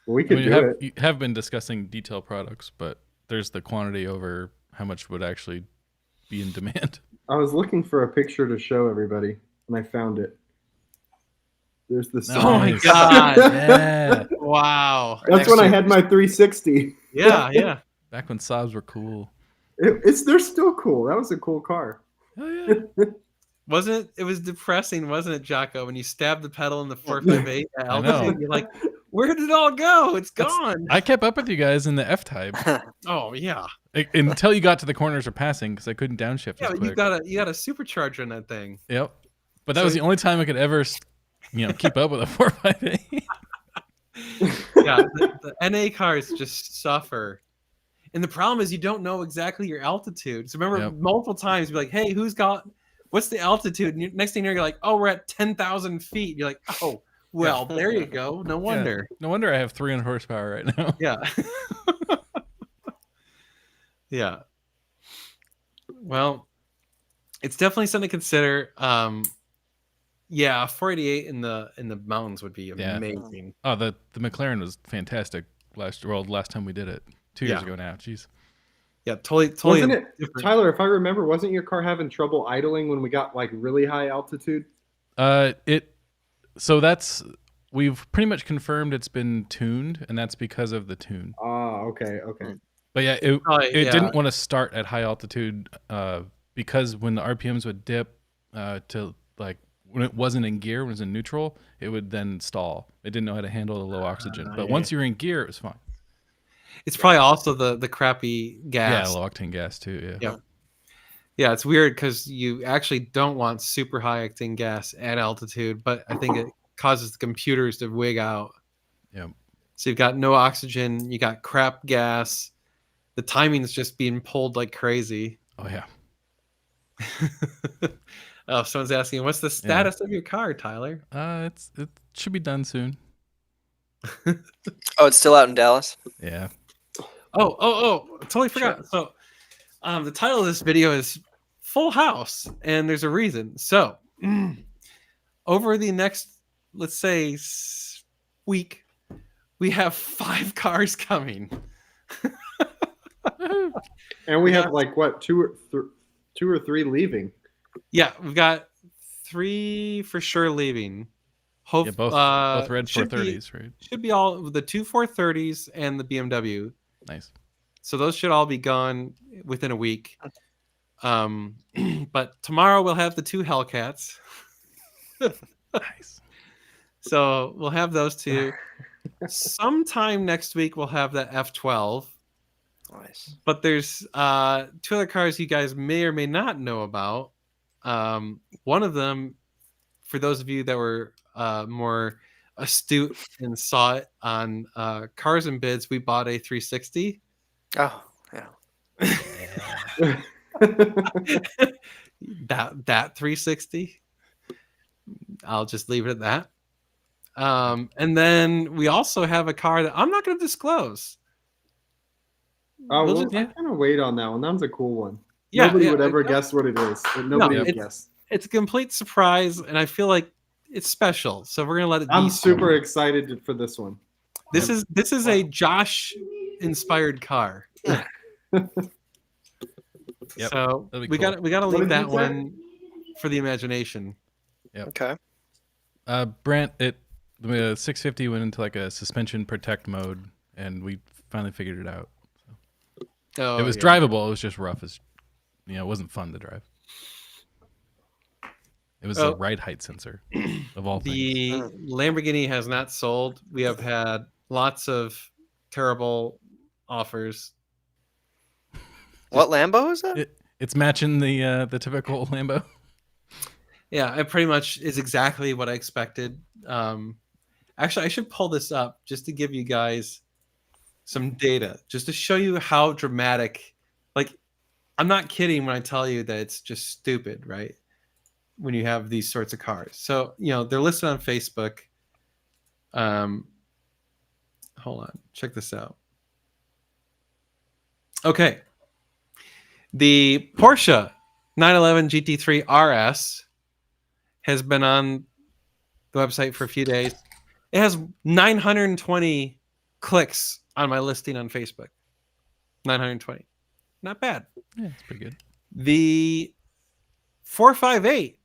Well, we I could mean, do it. you have been discussing detail products, but there's the quantity over how much would actually be in demand. I was looking for a picture to show everybody, and I found it. There's the. Oh my Nice. God. Yeah. Wow. That's when I had my 360. Yeah. Back when Saabs were cool. They're still cool. That was a cool car. Oh, yeah. Wasn't it was depressing, wasn't it, Jocko? When you stabbed the pedal in the 458 at I know. altitude, you're like, where did it all go? It's gone. I kept up with you guys in the F-Type Oh yeah. until you got to the corners or passing because I couldn't downshift Yeah, as but quick. you got a supercharger in that thing. Yep. But that So was the only time I could ever, keep up with a 458. Yeah, the NA cars just suffer. And the problem is you don't know exactly your altitude. So remember, Yep. multiple times you're like, "Hey, what's the altitude?" And next thing you're like, "Oh, we're at 10,000 feet." You're like, "Oh, well, there you go. No wonder." No wonder I have 300 horsepower right now. Yeah. Yeah. Well, it's definitely something to consider. Yeah, 488 in the mountains would be Yeah. amazing. Oh, the McLaren was fantastic last time we did it. 2 years Yeah. ago now. Jeez. Yeah, totally. Wasn't it, different. Tyler? If I remember, wasn't your car having trouble idling when we got like really high altitude? We've pretty much confirmed it's been tuned, and that's because of the tune. Oh, okay. But yeah, it Yeah. didn't want to start at high altitude because when the RPMs would dip to like when it wasn't in gear, when it was in neutral, it would then stall. It didn't know how to handle the low oxygen. But once you were in gear, it was fine. It's probably also the crappy gas. Yeah, low octane gas too. Yeah. Yeah. Yeah, it's weird because you actually don't want super high octane gas at altitude, but I think it causes the computers to wig out. Yep. So you've got no oxygen, you got crap gas. The timing's just being pulled like crazy. Oh yeah. Oh, someone's asking, what's the status of your car, Tyler? It should be done soon. Oh, it's still out in Dallas. Yeah. Oh! Totally forgot. So, the title of this video is Full House, and there's a reason. So, over the next, let's say, week, we have 5 cars coming. And we have like what, two or three leaving. Yeah, we've got 3 for sure leaving. Yeah, both red 430s, right? Should be all the 2 430s and the BMW. Nice. So those should all be gone within a week. But tomorrow we'll have the 2 Hellcats. Nice. So we'll have those 2. Sometime next week we'll have that F12. Nice. But there's 2 other cars you guys may or may not know about. One of them, for those of you that were more astute and saw it on Cars and Bids, we bought a 360. Oh, yeah. that 360. I'll just leave it at that. And then we also have a car that I'm not going to disclose. Oh, We'll well, just- I kind of wait on that one. That one's a cool one. Yeah, Nobody yeah, would ever it's- guess what it is. Nobody would it's- guess. It's a complete surprise, and I feel like it's special. So we're gonna let it be. I'm super excited for this one. This is a Josh inspired car. Yep. So That'll be we cool. got to What leave did that you say? one for the imagination. Okay. Brent, the 650 went into like a suspension protect mode, and we finally figured it out. Oh, It was yeah. drivable. It was just rough as, it wasn't fun to drive. It was Oh. a ride height sensor of all things. The Lamborghini has not sold. We have had lots of terrible offers. What Lambo is that? It's matching the typical Lambo. Yeah, it pretty much is exactly what I expected. Actually, I should pull this up just to give you guys some data, just to show you how dramatic. Like, I'm not kidding when I tell you that it's just stupid, right? When you have these sorts of cars. So, they're listed on Facebook. Hold on, check this out. Okay. The Porsche 911 GT3 RS has been on the website for a few days. It has 920 clicks on my listing on Facebook. 920. Not bad. Yeah, it's pretty good. The 458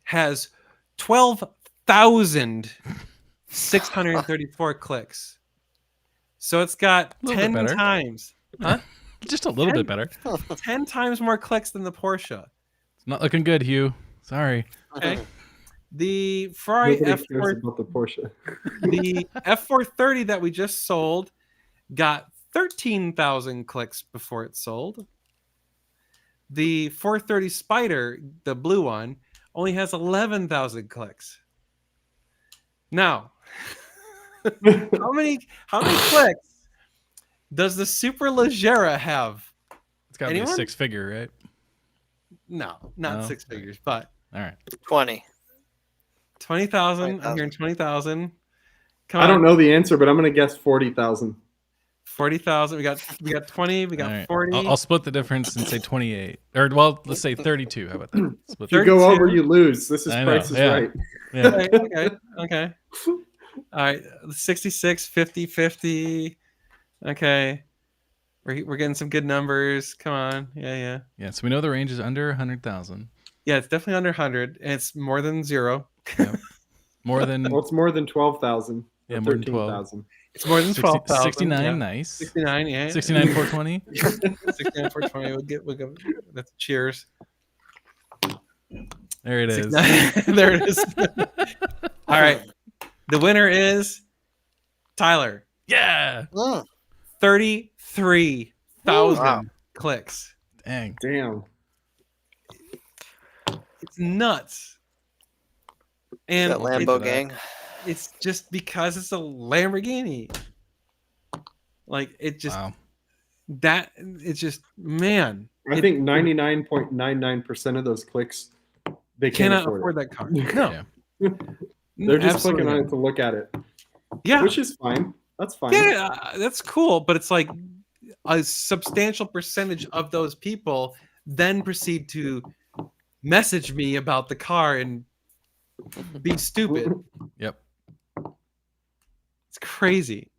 has 12,634 clicks. So it's got A little bit 10 better. times. Huh? Just a little bit better. 10 times more clicks than the Porsche. It's not looking good, Hugh. Sorry. Okay. The Ferrari Nobody cares F4, about the Porsche. the F430 that we just sold got 13,000 clicks before it sold. The 430 Spider, the blue one, only has 11,000 clicks. Now, how many clicks does the Superleggera have? It's got to be a Anyone? 6-figure, right? No, not No? 6 figures, but All right. 20. 20,000. I'm 20,000. hearing 20,000. Come I don't on. know the answer, but I'm gonna guess 40,000. 40,000. We got 20. We got All right. 40. I'll split the difference and say 28. Or, well, let's say 32. How about that? Split If you the- go 32. over, you lose. This is I know, Price is yeah. Right. Yeah. Okay. All right. 66, 50, 50. Okay. We're getting some good numbers. Come on. Yeah. Yeah, so we know the range is under 100,000. Yeah, it's definitely under 100, and it's more than 0. More than Well, it's more than 12,000. Yeah, more than 12. 13,000. It's more than 12,000. 69, yeah. nice. 69, yeah. 69 420. 69, 420. We'll get that's cheers. There it is. There it is. All right. The winner is Tyler. Yeah. 33,000 Wow. clicks. Dang. Damn. It's nuts. And That Lambo gang. it's just because it's a Lamborghini. Like it just Wow. that it's just man. I think 99.99% of those clicks they can't cannot afford afford it. that car. No. Yeah. They're just Absolutely clicking on not. it to look at it, Yeah. which is fine. That's fine. Yeah, that's cool, but it's like a substantial percentage of those people then proceed to message me about the car and be stupid. Yep. It's crazy.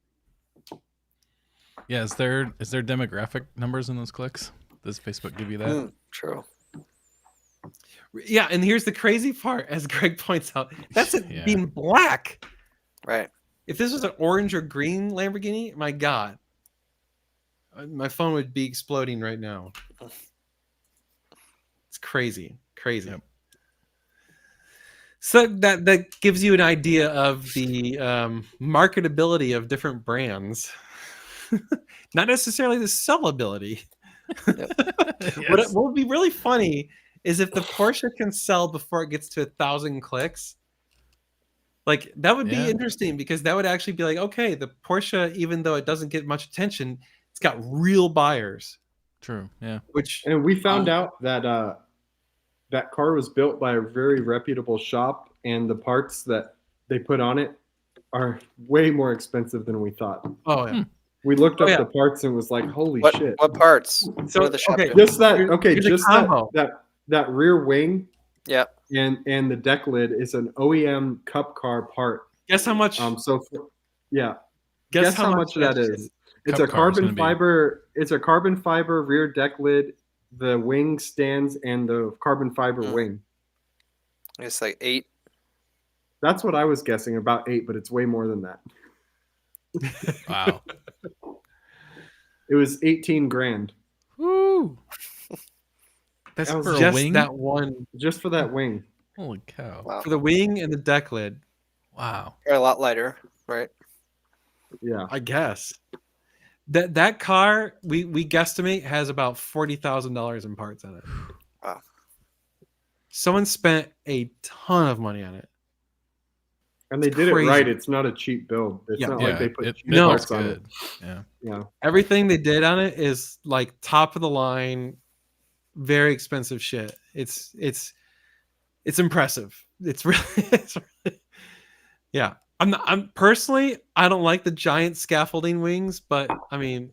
Yeah. Is there demographic numbers in those clicks? Does Facebook give you that? True. Yeah, and here's the crazy part, as Greg points out, that's it Yeah. being black. Right. If this was an orange or green Lamborghini, my God, my phone would be exploding right now. It's crazy, crazy. Yep. So that gives you an idea of the marketability of different brands, not necessarily the sellability. Yes. What would be really funny is if the Porsche can sell before it gets to 1,000 clicks. Like that would Yeah. be interesting because that would actually be like, okay, the Porsche, even though it doesn't get much attention, it's got real buyers. True. Yeah. Which And we found out that that car was built by a very reputable shop, and the parts that they put on it are way more expensive than we thought. oh yeah. We looked up yeah. the parts and was like, holy What shit. what parts? So What are the shop okay, doing? Just that Here's a just combo. that rear wing Yeah. and the deck lid is an OEM cup car part. Guess how much? Yeah. guess Guess how much that shit is. It's Cup a car is carbon gonna be- fiber. It's a carbon fiber rear deck lid, the wing stands, and the carbon fiber Mm. wing. It's like 8. That's what I was guessing, about 8, but it's way more than that. Wow. It was 18 grand Woo. That's that was for a just wing? that one just for that wing. Holy cow. Wow. for the wing and the deck lid. Wow. They're a lot lighter, right? Yeah. I guess that car we guesstimate has about $40,000 in parts on it. Wow. Someone spent a ton of money on it. And they It's did crazy. it right. It's not a cheap build. It's Yeah. not Yeah. like they put It cheap No. looks parts on it. good. Yeah. Yeah. Everything they did on it is like top of the line, very expensive shit. It's impressive. It's really, yeah. I'm personally, I don't like the giant scaffolding wings, but I mean,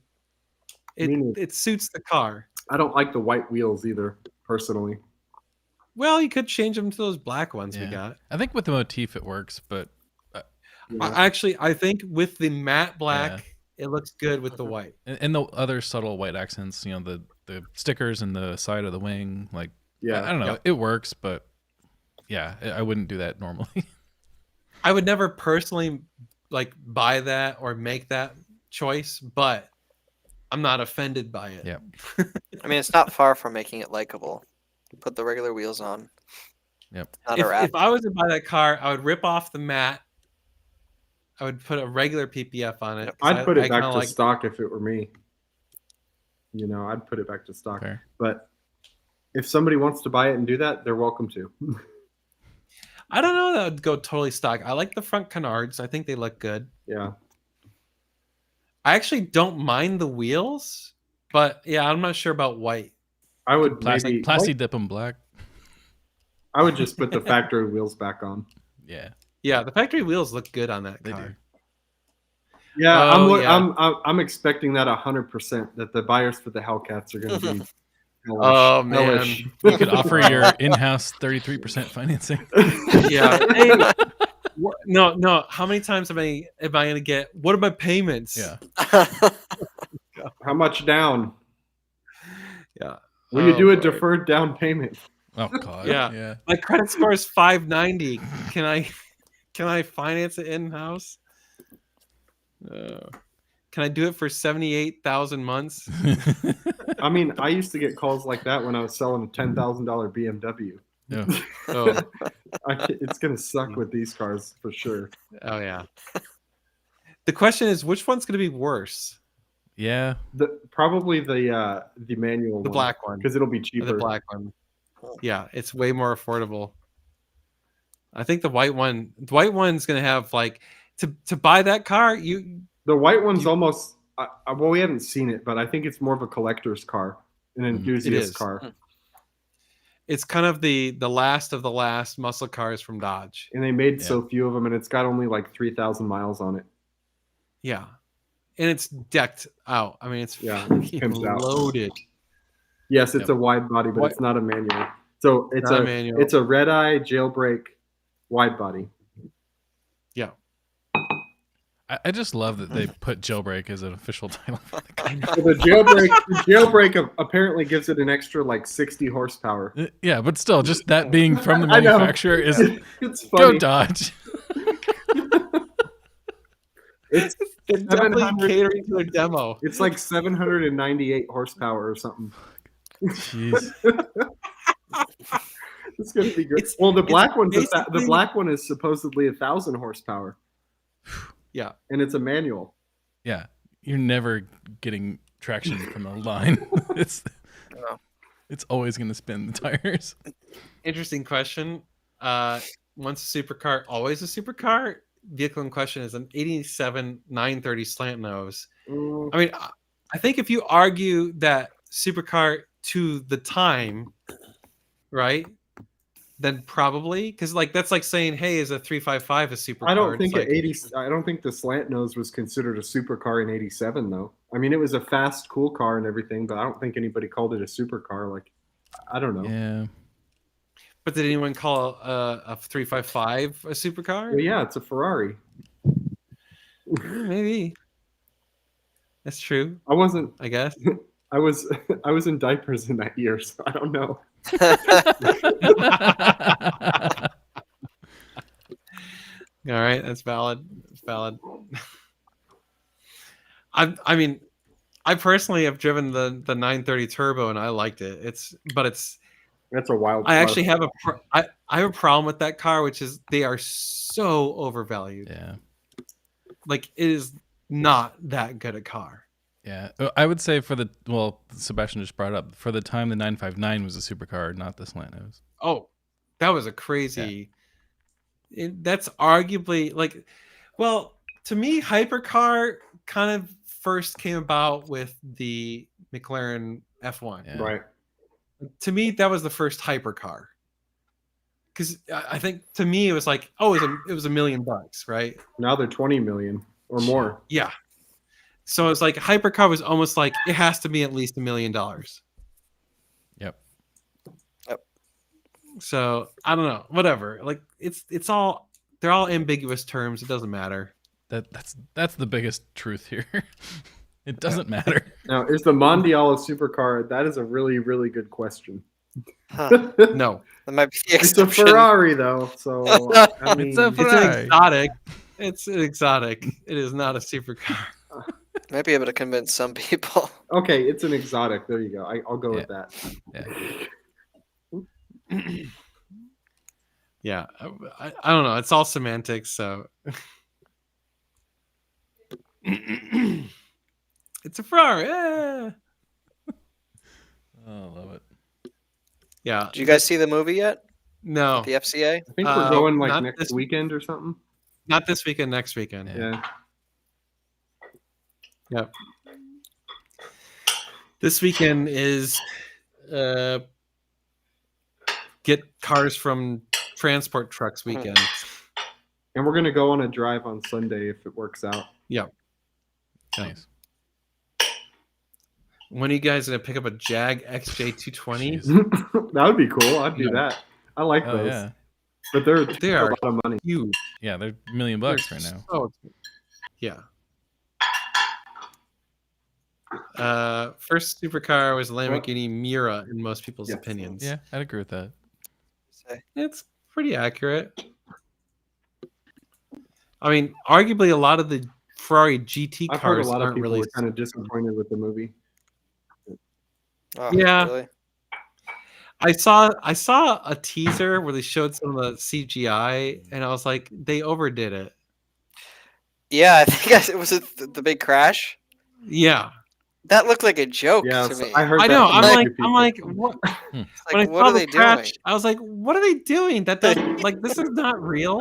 Me neither. it suits the car. I don't like the white wheels either, personally. Well, you could change them to those black ones we Yeah. got. I think with the motif it works, but Yeah. I think with the matte black, it looks good with the white. and the other subtle white accents, the stickers and the side of the wing, like Yeah. I don't know, Yeah. it works, but yeah, I wouldn't do that normally. I would never personally like buy that or make that choice, but I'm not offended by it. Yeah. I mean, it's not far from making it likable. Put the regular wheels on. Yep. Not a wrap. If I was to buy that car, I would rip off the matte. I would put a regular PPF on it. 'cause I'd put it I back kinda to like- stock if it were me. I'd put it back to stock. Fair. But if somebody wants to buy it and do that, they're welcome to. I don't know that would go totally stock. I like the front canards. I think they look good. Yeah. I actually don't mind the wheels, but yeah, I'm not sure about white. I would Plastic dip them black. I would just put the factory wheels back on. Yeah, Yeah, the factory wheels look good on that they car. do. Yeah, Oh, yeah. I'm expecting that 100% that the buyers for the Hellcats are going to be. hellish. Oh, man. Hellish. You could offer your in-house 33% financing. Yeah. Hey, no. How many times am I going to get? What are my payments? Yeah. How much down? Yeah. Will you Oh, do a boy. deferred down payment? Oh god. Yeah. Yeah. My credit score is 590. Can I finance it in house? Can I do it for 78,000 months? I mean, I used to get calls like that when I was selling a $10,000 BMW. Yeah. Oh, It's going to suck with these cars for sure. oh yeah. The question is, which one's going to be worse? Yeah. Probably the manual, The black one, because it'll be or cheaper. the black one. Yeah, it's way more affordable. I think the white one's gonna have like to buy that car. The white one's almost. Well, we haven't seen it, but I think it's more of a collector's car, an enthusiast car. It's kind of the last of the last muscle cars from Dodge. And they made so few of them, and it's got only like 3,000 miles on it. Yeah, and it's decked out. I mean, it's loaded. Yes, it's a wide body, but it's not a manual. So it's Not a manual. It's a red eye jailbreak wide body. Yeah. I just love that they put jailbreak as an official title for the car. So the jailbreak apparently gives it an extra like 60 horsepower. Yeah, but still, just that being from the manufacturer is it's funny. Go Dodge. It's definitely catering to a demo. It's like 798 horsepower or something. Jeez. It's gonna be great. Well, the black one is supposedly 1,000 horsepower. Yeah, and it's a manual. Yeah, you're never getting traction from the line. It's always going to spin the tires. Interesting question. Once a supercar, always a supercar. Vehicle in question is an 87 930 slant nose. I mean, I think if you argue that supercar to the time, right? Then probably, because like that's like saying, "Hey, is a 355 a supercar?" I don't think like, I don't think the slant nose was considered a supercar in '87, though. I mean, it was a fast, cool car and everything, but I don't think anybody called it a supercar. Like, I don't know. Yeah. But did anyone call a 355 a supercar? Well, yeah, it's a Ferrari. Maybe. That's true. I wasn't. I guess. I was in diapers in that year, so I don't know. All right, that's valid. That's valid. I mean, I personally have driven the 930 turbo and I liked it. That's a wild. I actually have I have a problem with that car, which is they are so overvalued. Yeah. Like it is not that good a car. Yeah, I would say Sebastian just brought up, for the time the 959 was a supercar, not the slant nose. Oh, that was a crazy. Yeah. That's arguably to me, hypercar kind of first came about with the McLaren F1. Yeah. Right. To me, that was the first hypercar. Because I think to me it was like, oh, it was $1 million, right? Now they're 20 million or more. Yeah. So it's like hypercar was almost like it has to be at least $1 million. Yep. So I don't know, whatever. Like they're all ambiguous terms. It doesn't matter. That's the biggest truth here. It doesn't matter. Now, is the Mondial a supercar? That is a really, really good question. Huh. No, that might be the it's a Ferrari though. So I mean, It's a it's an exotic. It's an exotic. It is not a supercar. Might be able to convince some people. Okay, it's an exotic. There you go. I'll go with that. Yeah. Yeah, I don't know. It's all semantics. So it's a Ferrari. Yeah. Oh, I love it. Yeah. Did you guys see the movie yet? No. The FCA? I think we're going like not next this- weekend or something. Not this weekend. Next weekend. Yeah. Yep. This weekend is get cars from transport trucks weekend. And we're gonna go on a drive on Sunday if it works out. Yeah. Nice. When are you guys gonna pick up a Jag XJ220? Jeez. That would be cool. I'd do Yeah. that. I like Oh, those. yeah. But they're They a are lot of money. huge. Yeah, they're $1 million right now. Oh, yeah. First supercar was Lamborghini Miura in most people's Yes. opinions. Yeah, I'd agree with that. It's pretty accurate. I mean, arguably a lot of the Ferrari GT I've heard a cars lot of aren't people really. were kind of disappointed with the movie. Oh, Yeah. Really? I saw a teaser where they showed some of the CGI, and I was like, they overdid it. Yeah, I think it was the big crash. Yeah, That looked like a joke Yeah, to so me. I heard I that know. from I'm a like, few people. I'm like, what? It's When I like, what saw are the they crash, doing? I was like, what are they doing? That doesn't like this is not real.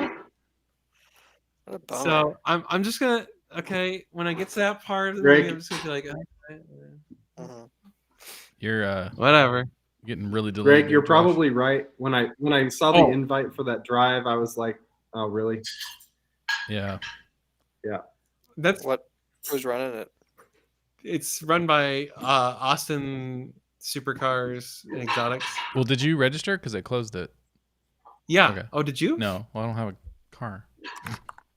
What a bummer. So I'm just gonna when I get to that part of the Greg- movie, I'm just gonna be like, Mhm. You're whatever. getting really delayed. Greg, there, you're Josh. probably right. When I saw the Oh. invite for that drive, I was like, oh really? Yeah. That's Who's running it? it's run by Austin Supercars and Exotics. Well, did you register? Because they closed it. Yeah. Okay. Oh, did you? No, well, I don't have a car.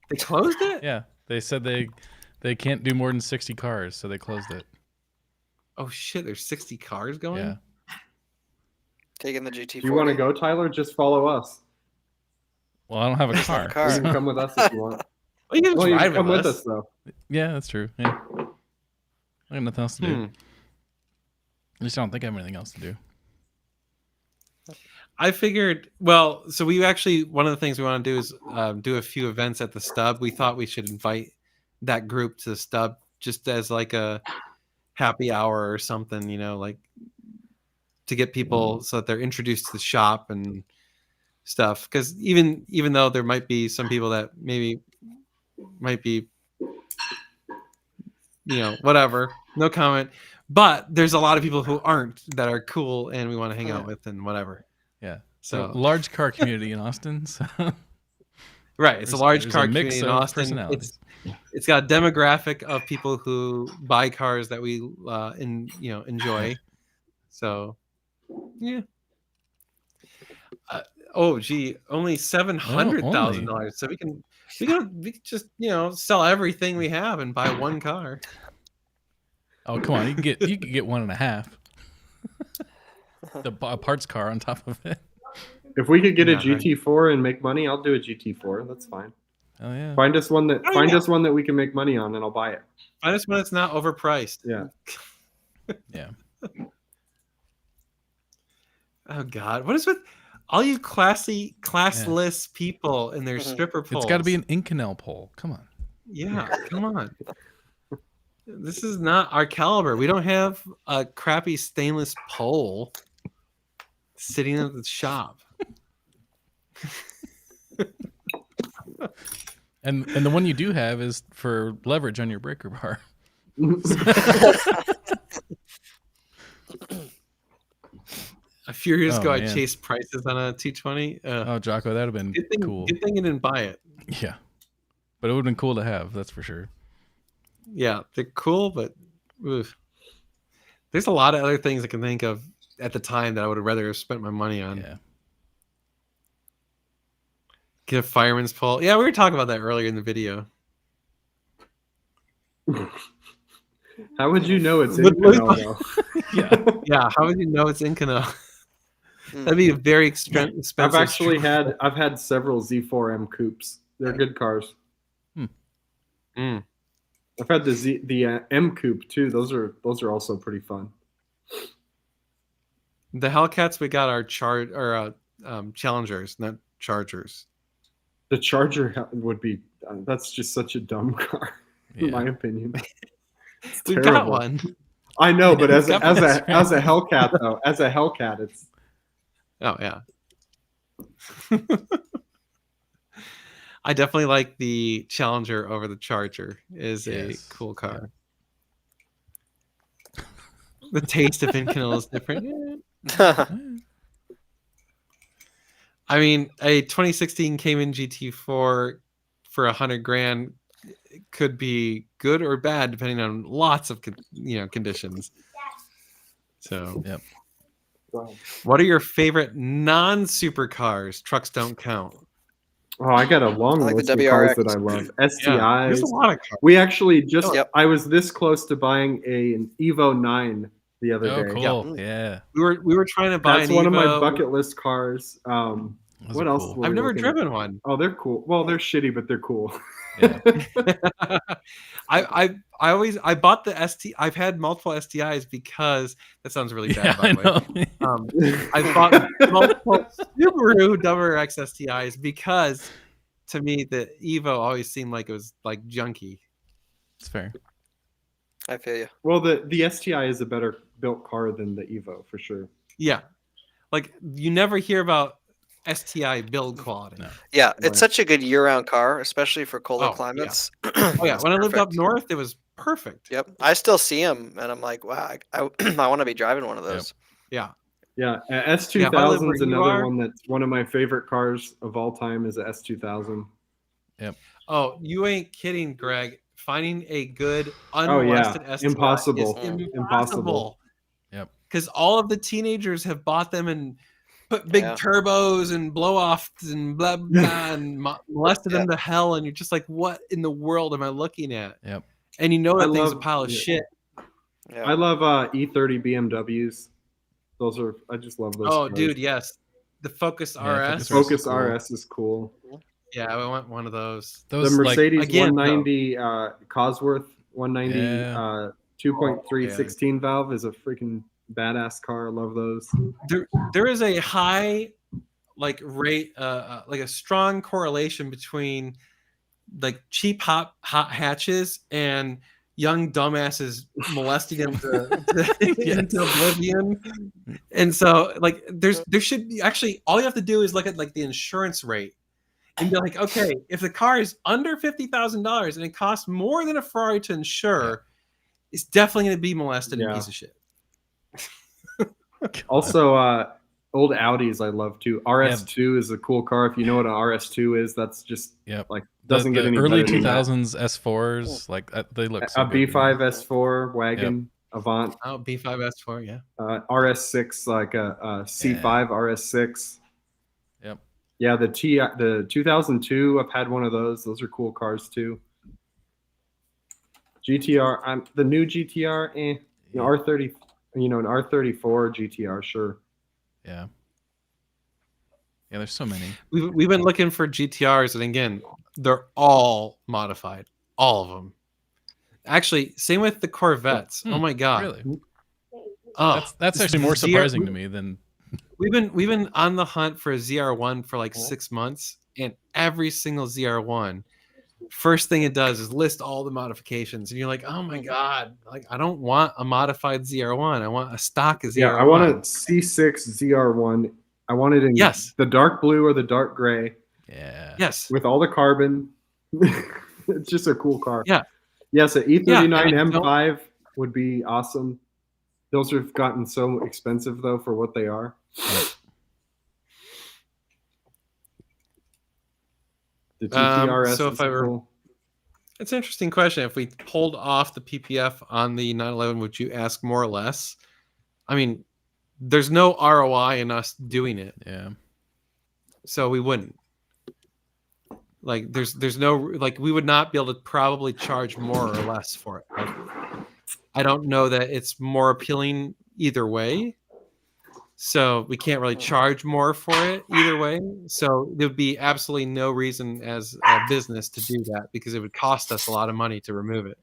They closed it. Yeah, they said they can't do more than 60 cars, so they closed it. Oh shit! There's 60 cars going. Yeah. Taking the GT40. If you want to go, Tyler, just follow us. Well, I don't have a There's not a car. You can come with us if you want. Well, you can Well, you drive can come with with us though. Yeah, that's true. Yeah. I got nothing else to do. Hmm. I just don't think I have anything else to do. I figured. Well, so we actually one of the things we want to do is do a few events at the Stub. We thought we should invite that group to the Stub just as like a happy hour or something, you know, like to get people so that they're introduced to the shop and stuff. Because even though there might be some people that maybe might be, you know, whatever, no comment. But there's a lot of people who aren't that are cool and we want to hang out with and whatever. Yeah. So large car community in Austin. So right, it's a large car mix community in of Austin. personalities. It's got a demographic of people who buy cars that we enjoy. So yeah. Oh gee, only $700,000. So we can just sell everything we have and buy one car. Oh come on, you can get 1.5. A parts car on top of it. If we could get a Yeah. GT4 and make money, I'll do a GT4. That's fine. Oh yeah. Find us one that yeah. us one that we can make money on, and I'll buy it. I just want it's not overpriced. Yeah. Yeah. Oh God, what is with all you classless people in their stripper poles? It's got to be an Inconel pole. Come on. Yeah, come on. This is not our caliber. We don't have a crappy stainless pole sitting at the shop. And the one you do have is for leverage on your breaker bar. A few years ago, I man. chased prices on a 220. Oh, Jocko, that'd have been cool. Good thing you didn't buy it. Yeah. But it would have been cool to have, that's for sure. Yeah, they're cool, but oof. There's a lot of other things I can think of at the time that I would have rather have spent my money on. Yeah. Get a fireman's pole. Yeah, we were talking about that earlier in the video. How would you know it's What- Inconel, though? Yeah, how would you know it's Inconel? That'd be a very expensive. I've had several Z4M coupes. They're good cars. Mm. I've had the M coupe too. Those are also pretty fun. The Hellcats we got are Challengers, not Chargers. The Charger would be that's just such a dumb car, in my opinion. We got terrible. one. I know, but as a Right. Hellcat though, as a Hellcat, it's Oh yeah. I definitely like the Challenger over the Charger. Is a Yes. cool car. The taste of Inconel is different. I mean, a 2016 Cayman GT4 for $100,000 could be good or bad depending on lots of conditions. So, Yep. What are your favorite non-supercars? Trucks don't count. Oh, I got a long I like list the of cars WRX. that I love. Yeah, STIs. there's a lot of cars. We actually just Yep. I was this close to buying an Evo 9 the other Oh, day. cool. Yeah. We were trying to buy That's an one of my Evo. bucket list cars. Those What are else? cool. were I've we never looking at? driven one. Oh, they're cool. Well, they're shitty, but they're cool. Yeah. I bought the ST. I've had multiple STIs because that sounds really bad. Yeah, by I the way. know. I bought multiple Subaru WRX STIs because to me the Evo always seemed like it was like junky. It's fair. I feel you. Well, the STI is a better built car than the Evo for sure. Yeah, like you never hear about STI build quality. No. Yeah, Right. it's such a good year-round car, especially for colder Oh, yeah. climates. Oh yeah, It's when I lived up perfect. north, it was perfect. Yep, I still see them, and I'm like, wow, I want to be driving one of those. Yeah. Yeah, Yeah, if I S2000 live is where you another are- one that's one of my favorite cars of all time is a S2000. Oh, you ain't kidding, Greg. Finding a good Oh, yeah. unmolested STI Impossible. is Impossible. impossible. Yep. Because all of the teenagers have bought them and put big Yeah. turbos and blow-offs and blah blah and molested them Yeah. to hell, and you're just like, what in the world am I looking at? Yep. And you know I that thing's a love- pile of yeah. shit. Yeah. I love E30 BMWs. I just love those. Oh, cars. dude, yes. The Focus Yeah, RS. Focus Focus cool. RS is cool. Yeah, I want one of those. Those The Mercedes again, 190 Cosworth 190 Yeah. 2.3 yeah. 16 valve is a freaking badass car. I love those. There is a high like rate like a strong correlation between like cheap hot hatches and young dumbasses molesting them into oblivion. And so like there should be actually all you have to do is look at like the insurance rate and be like, okay, if the car is under $50,000 and it costs more than a Ferrari to insure, it's definitely going to be molested and a Yeah. piece of shit. Also, old Audis I love too. RS2 is a cool car. If you know what an RS2 is, that's just Yep. like The, doesn't get the any early better than that. 2000s S4s, like they look so A good to me. B5 S4 wagon Avant, Oh, B5 S4, yeah. RS6 like a C5 RS6. Yep. Yeah, the 2002. I've had one of those. Those are cool cars too. GTR. The new GTR. Yeah. R30. An R34 GTR. Sure. Yeah. Yeah, there's so many. We've been looking for GTRs, and again, they're all modified, all of them. Actually, same with the Corvettes. Oh my god! Really? Oh, That's this actually more ZR surprising to me than We've been on the hunt for a ZR1 for like 6 months, and every single ZR1, first thing it does is list all the modifications, and you're like, oh my god! Like I don't want a modified ZR1. I want a stock ZR1. Yeah, I want a C6 ZR1. I want it in Yes. the dark blue or the dark gray yeah. Yes. with all the carbon. It's just a cool car. Yeah. Yes, an E39 Yeah, I mean, M5 would be awesome. Those have gotten so expensive though for what they are. The GTRS so is if I were- cool. It's an interesting question. If we pulled off the PPF on the 911, would you ask more or less? I mean, there's no ROI in us doing it, Yeah. so we wouldn't. Like, there's no like we would not be able to probably charge more or less for it. Like, I don't know that it's more appealing either way. So we can't really charge more for it either way. So there would be absolutely no reason as a business to do that because it would cost us a lot of money to remove it.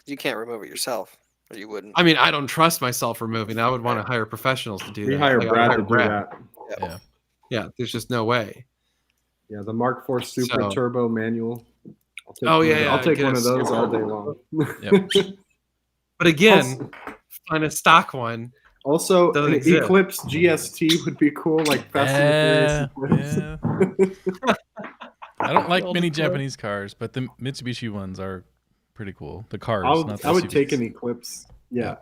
You can't remove it yourself, or you wouldn't. I mean, I don't trust myself removing. I would want to hire professionals to do We that. hire Like, I would Brad hire to do Brad. that. Yeah. Yeah, there's just no way. Yeah, the Mark IV Super So- Turbo manual. I'll take Oh, one yeah, of- yeah, I'll take get one a of those Super all day long. Yep. But again, find a stock one. Also, Doesn't an exist. Eclipse GST would be cool, like Fast Yeah. and the Furious. Yeah. I don't like Old many Eclipse. Japanese cars, but the Mitsubishi ones are pretty cool. The cars, not the I would SUVs. take an Eclipse. Yeah.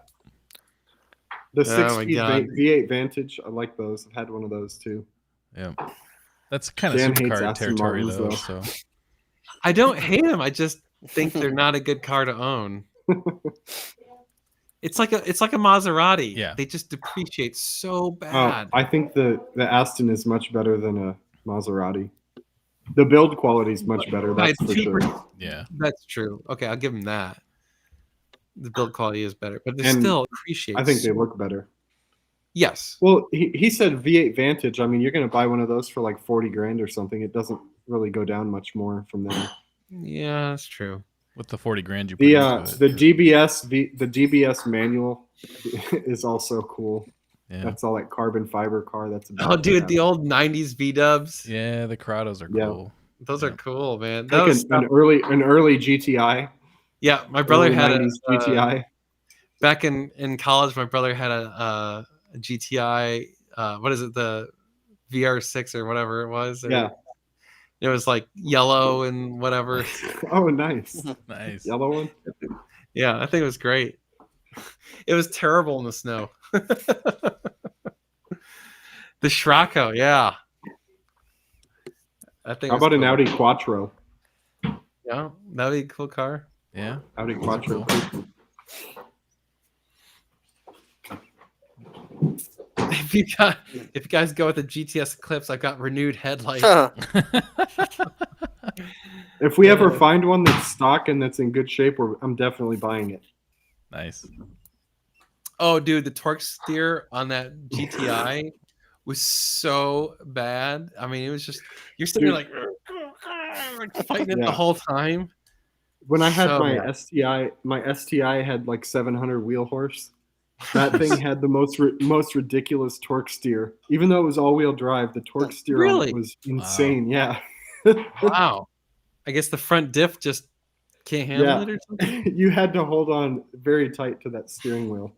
The Oh my 6-speed God. V8 Vantage, I like those. I've had one of those too. Yeah. That's kind of Dan hates supercar Aston territory, Martins, though. though. So I don't hate them. I just think they're not a good car to own. It's like a Maserati. Yeah. They just depreciate so Oh, bad. I think the Aston is much better than a Maserati. The build quality is much better. That's By for cheaper- sure. yeah, That's true. Okay, I'll give them that. The build quality is better, but they And still appreciate. I think they look better. Yes. Well, he said V8 Vantage. I mean, you're going to buy one of those for like 40 grand or something. It doesn't really go down much more from there. Yeah, that's true. with the 40 grand you put The into it. the DBS manual is also cool. Yeah, That's all like carbon fiber car. That's Oh, dude, the old '90s V Dubs. yeah, the Corrados are Yeah. cool. Those are cool, man. like Those an early GTI. Yeah, my brother Early had 90s GTI. Back in college. My brother had a GTI. What is it? The VR6 or whatever it was. Yeah. It was like yellow and whatever. Oh, nice. Nice. Yellow one. Yeah, I think it was great. It was terrible in the snow. The Scirocco, yeah. I think. How about an Audi Quattro? Yeah, that'd be a cool car. Yeah. Audi Quattro. Cool. If you guys go with the GTS Eclipse, I've got renewed headlights. If we ever find one that's stock and that's in good shape, I'm definitely buying it. Nice. Oh, dude, the torque steer on that GTI was so bad. I mean, it was just you're sitting there like fighting it the whole time. When I had So my bad. STI had like 700 wheel horse. That thing had the most ridiculous torque steer. Even though it was all-wheel drive, the torque steer on Really? it was insane. Yeah. Wow. I guess the front diff just can't handle it or something. You had to hold on very tight to that steering wheel.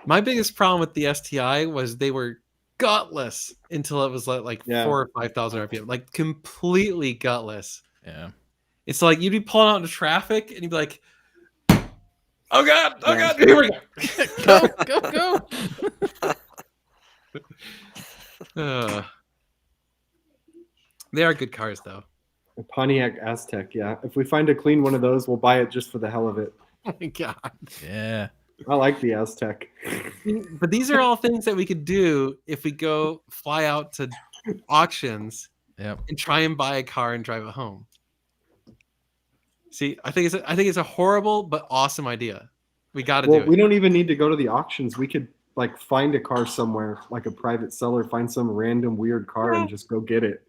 My biggest problem with the STI was they were gutless until it was like 4,000 or 5,000 RPM, like completely gutless. Yeah. It's like you'd be pulling out into traffic and you'd be like, "Oh God, oh God, here we go, go." They are good cars, though. A Pontiac Aztec, yeah. If we find a clean one of those, we'll buy it just for the hell of it. Oh my God. Yeah. I like the Aztec. But these are all things that we could do if we go fly out to auctions Yep. and try and buy a car and drive it home. See, I think it's a horrible but awesome idea. We got to do it. We don't even need to go to the auctions. We could like find a car somewhere, like a private seller, find some random weird car and just go get it.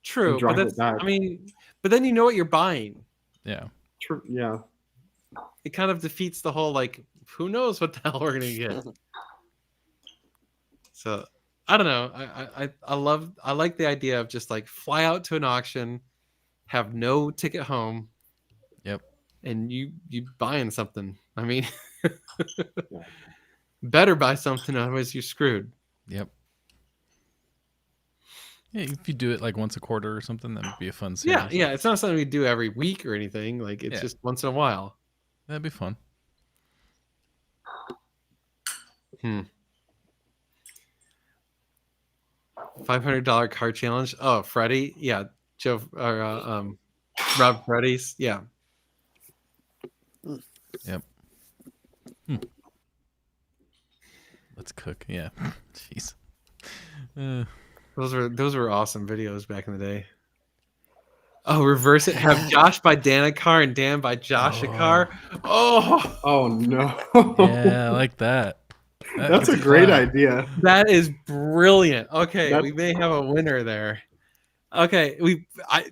True, and drive but it that's, back. I mean, but then you know what you're buying. Yeah. True. Yeah. It kind of defeats the whole like, who knows what the hell we're gonna get. So I don't know. I like the idea of just like fly out to an auction, have no ticket home. Yep. And you buying something. I mean, better buy something, otherwise you're screwed. Yep. Yeah, if you do it like once a quarter or something, that would be a fun series. Yeah. It's not something we do every week or anything. Like it's just once in a while. That'd be fun. $500 car challenge. Oh, Freddie. Yeah. Joe or Rob Freddy's. Yeah. Yep. Let's cook. Yeah. Jeez. Those were awesome videos back in the day. Oh, reverse it. Have Josh buy Dan a car and Dan buy Josh a car. Oh no. Yeah, I like that. That's a great idea. That is brilliant. Okay, we may have a winner there. Okay,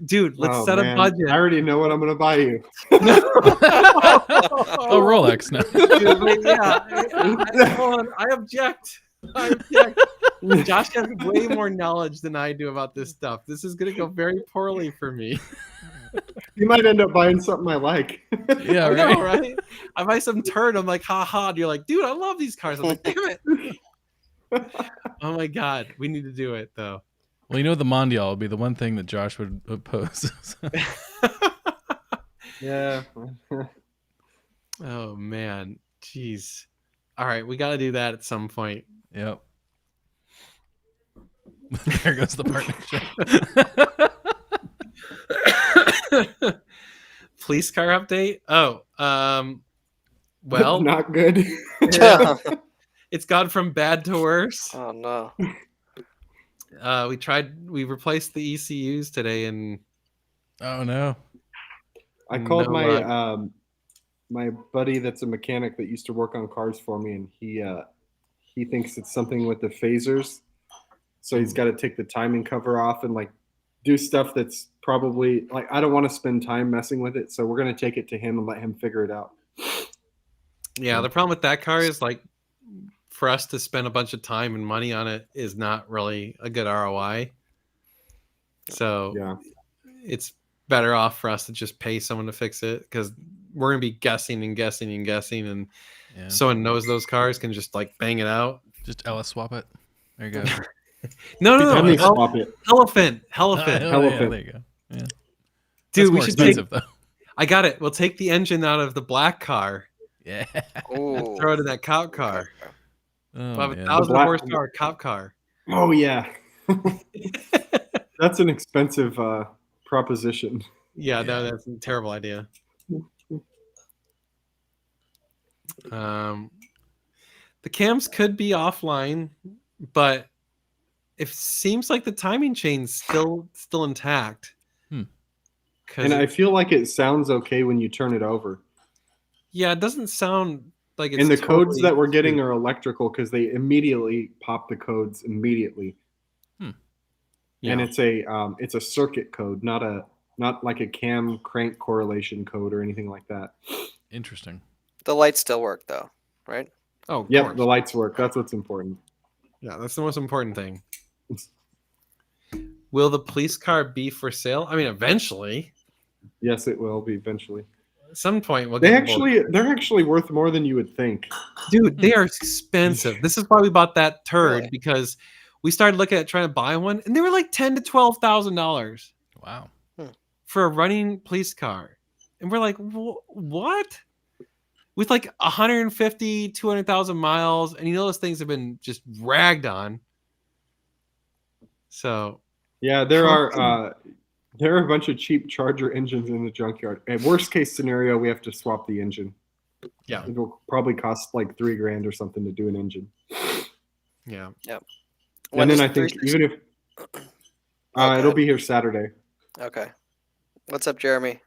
dude, let's set a budget. I already know what I'm gonna buy you. Oh, Rolex now. Dude, wait, I object. Josh has way more knowledge than I do about this stuff. This is gonna go very poorly for me. You might end up buying something I like. Yeah, I know, right? I buy some turd. I'm like, ha. And you're like, dude, I love these cars. I'm like, damn it. Oh my God, we need to do it though. Well, you know, the Mondial would be the one thing that Josh would oppose. Yeah. Oh man, jeez. All right, we got to do that at some point. Yep. There goes the partnership. Police car update. Oh, well, not good. It's gone from bad to worse. Oh no. We replaced the ECUs today, and oh no. I called my buddy that's a mechanic that used to work on cars for me, and he thinks it's something with the phasers. So he's got to take the timing cover off and like do stuff that's probably like, I don't want to spend time messing with it. So we're going to take it to him and let him figure it out. Yeah, the problem with that car is like for us to spend a bunch of time and money on it is not really a good ROI. So yeah, it's better off for us to just pay someone to fix it because we're gonna be guessing and guessing and guessing, and Yeah. someone knows those cars can just like bang it out. Just LS swap it. There you go. No, Let me no, swap it. elephant. Oh, yeah, there you go. Yeah. Dude, That's we more should take. expensive though. I got it. We'll take the engine out of the black car Yeah. Ooh. and throw it in that cop car. Oh, We'll have a man. 1,000 black- horsepower cop car. Oh yeah, that's an expensive proposition. Yeah, Yeah. no, that's a terrible idea. The cams could be offline, but it seems like the timing chain's still intact. Hmm. 'Cause And I it- feel like it sounds okay when you turn it over. yeah, it doesn't sound like it's And the codes totally- that we're getting are electrical because they immediately pop the codes immediately. yeah. And it's a circuit code, not like a cam crank correlation code or anything like that. Interesting. The lights still work though, right? oh, of Yep, course. the lights work. That's what's important. Yeah, that's the most important thing. Will the police car be for sale? I mean, eventually, Yes, it will be eventually. at some point, we'll They're get both. actually worth more than you would think. Dude, they are expensive. This is why we bought that turd Really? because we started looking at trying to buy one, and they were like $10,000 to $12,000 Wow. for a running police car, and we're like, what? With like 150, 200,000 miles, and those things have been just ragged on. So Yeah, there are a bunch of cheap Charger engines in the junkyard. At worst case scenario, we have to swap the engine. yeah, It will probably cost like $3,000 or something to do an engine. yeah. When and then is I the think 360? even if Okay. it'll be here Saturday. Okay. What's up, Jeremy?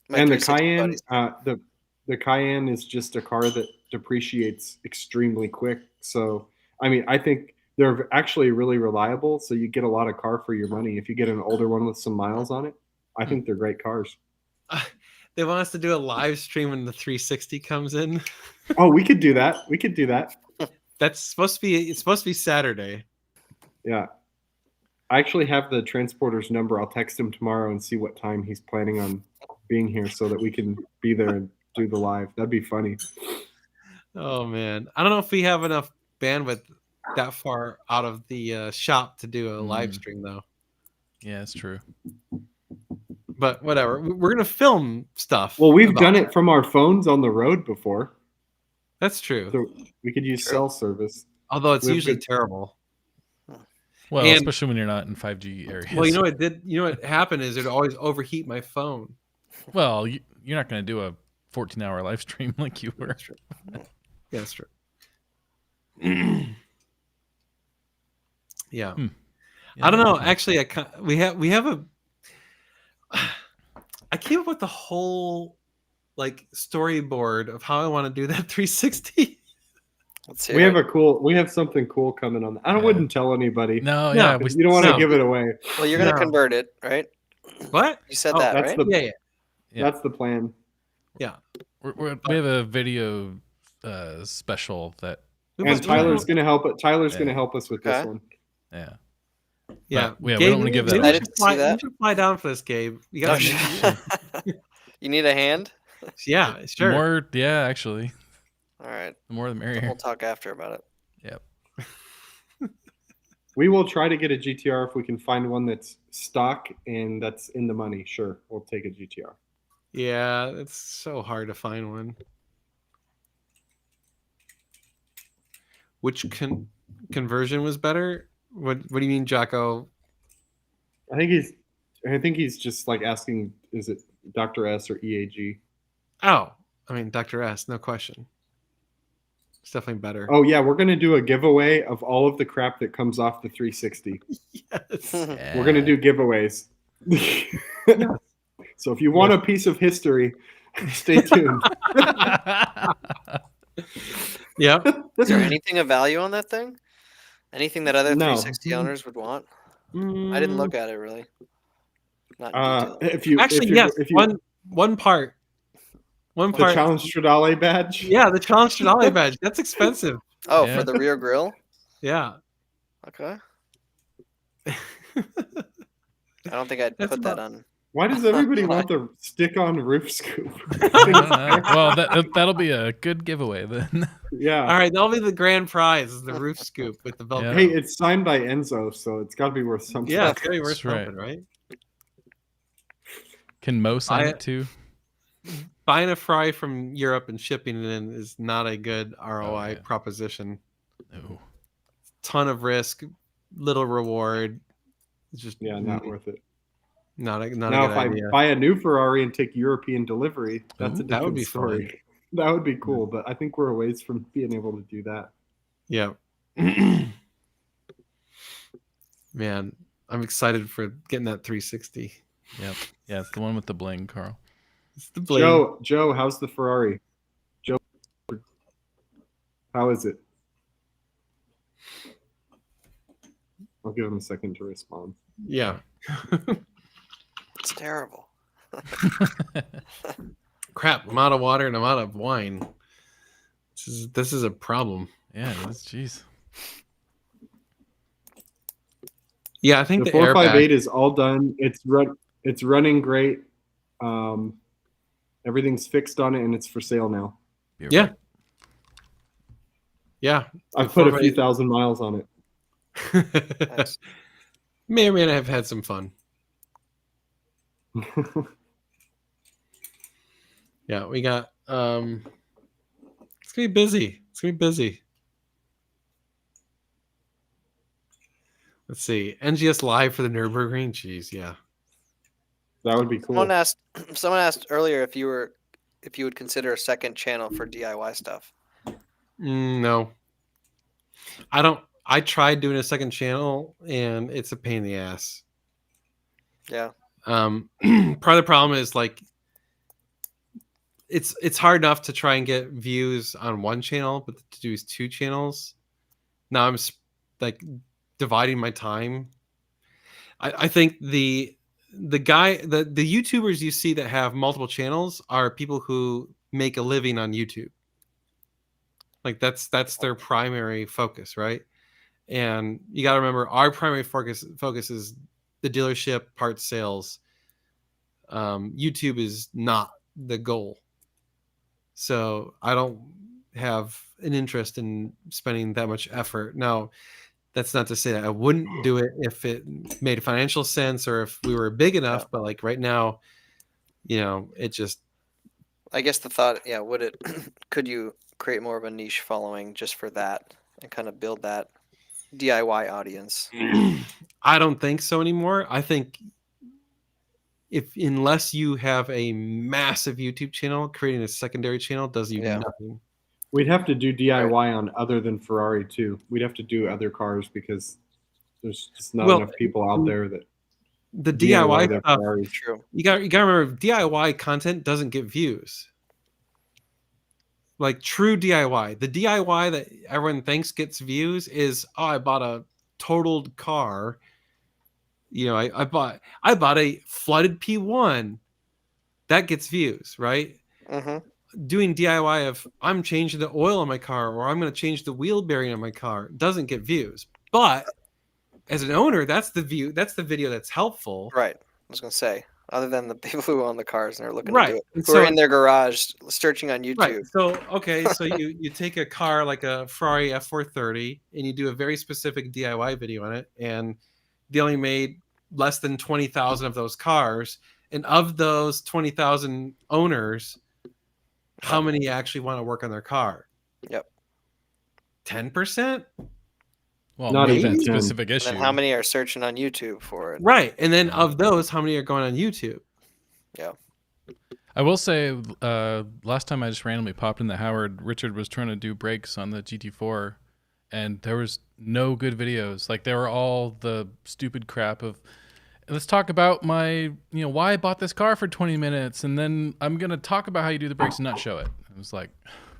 My And the 360 Cayenne, buddies. the Cayenne is just a car that depreciates extremely quick. So I mean, I think they're actually really reliable. So you get a lot of car for your money. If you get an older one with some miles on it, I think they're great cars. They want us to do a live stream when the 360 comes in. Oh, we could do that. We could do that. It's supposed to be Saturday. Yeah. I actually have the transporter's number. I'll text him tomorrow and see what time he's planning on being here so that we can be there and do the live. That'd be funny. Oh man, I don't know if we have enough bandwidth that far out of the shop to do a live stream though. Yeah, it's true. But whatever, we're gonna film stuff. Well, we've about done that. it from our phones on the road before. That's true. So we could use True. cell service. Although it's we've usually been- terrible. Well, And- especially when you're not in 5G areas. Well, you know what did? You know what happened is it always overheat my phone. Well, you're not going to do a 14-hour live stream like you were. Yeah, that's true. Yeah. I don't know. Actually, we have a. I came up with the whole like storyboard of how I want to do that 360. Let's hear We have it. we have something cool coming on. I Yeah. wouldn't tell anybody. No, No, yeah, 'Cause you don't want to No. give it away. Well, you're gonna No. convert it, right? What? You said Oh, that, that's right? the- Yeah, Yeah. That's the plan. yeah. we have a video special that. We And must- Tyler's gonna help it. Tyler's Yeah. gonna help us with this Okay. one. Yeah. Yeah, But, yeah, we Gabe, don't wanna give that maybe away. you I didn't should fly- see that. You should fly down for this, Gabe. You No, got sh- you need a hand? yeah, The sure. more, yeah, actually, All right. the more the We'll merrier. talk after about it. Yep. We will try to get a GTR if we can find one that's stock and that's in the money. Sure, we'll take a GTR. Yeah, it's so hard to find one. Which conversion was better? What do you mean, Jocko? I think he's just like asking, is it Dr. S or EAG? Oh, I mean Dr. S, no question. It's definitely better. Oh yeah, we're gonna do a giveaway of all of the crap that comes off the 360. Yes. We're gonna do giveaways. So if you want a piece of history, stay tuned. Yep. Is there anything of value on that thing? Anything that other No. 360 owners would want? I didn't look at it really. Not in detail. If you Actually, if you, yes. if you One part. One the part. Challenge Stradale badge. Yeah, the Challenge Stradale badge. That's expensive. Oh, Yeah. for the rear grill? Yeah. Okay. I don't think I'd That's put that about- on Why does everybody want the stick-on roof scoop? Well, that'll be a good giveaway then. Yeah. All right, that'll be the grand prize, is the roof scoop with the Velcro. Hey, it's signed by Enzo, so it's got to be worth something. Yeah, it's gotta be worth That's right. something, right? Can Mo sign it too? Buying a fry from Europe and shipping it in is not a good ROI yeah. proposition. No. Ton of risk, little reward. It's just not worth it. Not a Now, good if idea. I buy a new Ferrari and take European delivery, that's a different that would be story. fun. That would be cool, but I think we're a ways from being able to do that. Yeah. Man, I'm excited for getting that 360. Yep. Yeah, it's the one with the bling, Carl. It's the bling. Joe, how's the Ferrari? Joe, how is it? I'll give him a second to respond. Yeah. It's terrible. Crap, I'm out of water and I'm out of wine. This is a problem. Yeah, it is. Jeez. Yeah, I think The the 458 airbag. is all done. It's running great. Everything's fixed on it and it's for sale now. You're Yeah. right. Yeah. I put a few thousand miles on it. Nice. May or may not have had some fun. Yeah, we got it's gonna be busy. It's gonna be busy. Let's see. NGS Live for the Nürburgring. Jeez, yeah. That would be cool. Someone asked earlier if you would consider a second channel for DIY stuff. No. I don't. I tried doing a second channel and it's a pain in the ass. Yeah. Part of the problem is like it's hard enough to try and get views on one channel, but to do is two channels. Now I'm like dividing my time. I think the YouTubers you see that have multiple channels are people who make a living on YouTube. Like that's their primary focus, right? And you got to remember our primary focus is the dealership, parts sales. YouTube is not the goal. So I don't have an interest in spending that much effort. Now, that's not to say that I wouldn't do it if it made financial sense or if we were big enough. Yeah. But like right now, it just. I guess the thought, could you create more of a niche following just for that and kind of build that DIY audience? I don't think so anymore. I think unless you have a massive YouTube channel, creating a secondary channel does you nothing. We'd have to do DIY on other than Ferrari too. We'd have to do other cars because there's just not enough people out there that the DIY stuff. Ferraris. True. You got to remember, DIY content doesn't get views. Like true DIY, the DIY that everyone thinks gets views is, I bought a totaled car. I bought a flooded P1 that gets views, right? Mm-hmm. Doing DIY of I'm changing the oil in my car or I'm going to change the wheel bearing in my car doesn't get views. But as an owner, that's the video that's helpful. Right. I was going to say, other than the people who own the cars and are looking right. to do it, and who are in their garage searching on YouTube. Right. So, okay, so you take a car like a Ferrari F430 and you do a very specific DIY video on it, and they only made less than 20,000 of those cars. And of those 20,000 owners, how many actually want to work on their car? Yep. 10%? Well, not even that specific issue. And how many are searching on YouTube for it? Right. And then of those, how many are going on YouTube? Yeah. I will say, last time I just randomly popped in the Howard, Richard was trying to do brakes on the GT4, and there was no good videos. Like, they were all the stupid crap of, let's talk about my, why I bought this car for 20 minutes, and then I'm going to talk about how you do the brakes and not show it. It was like,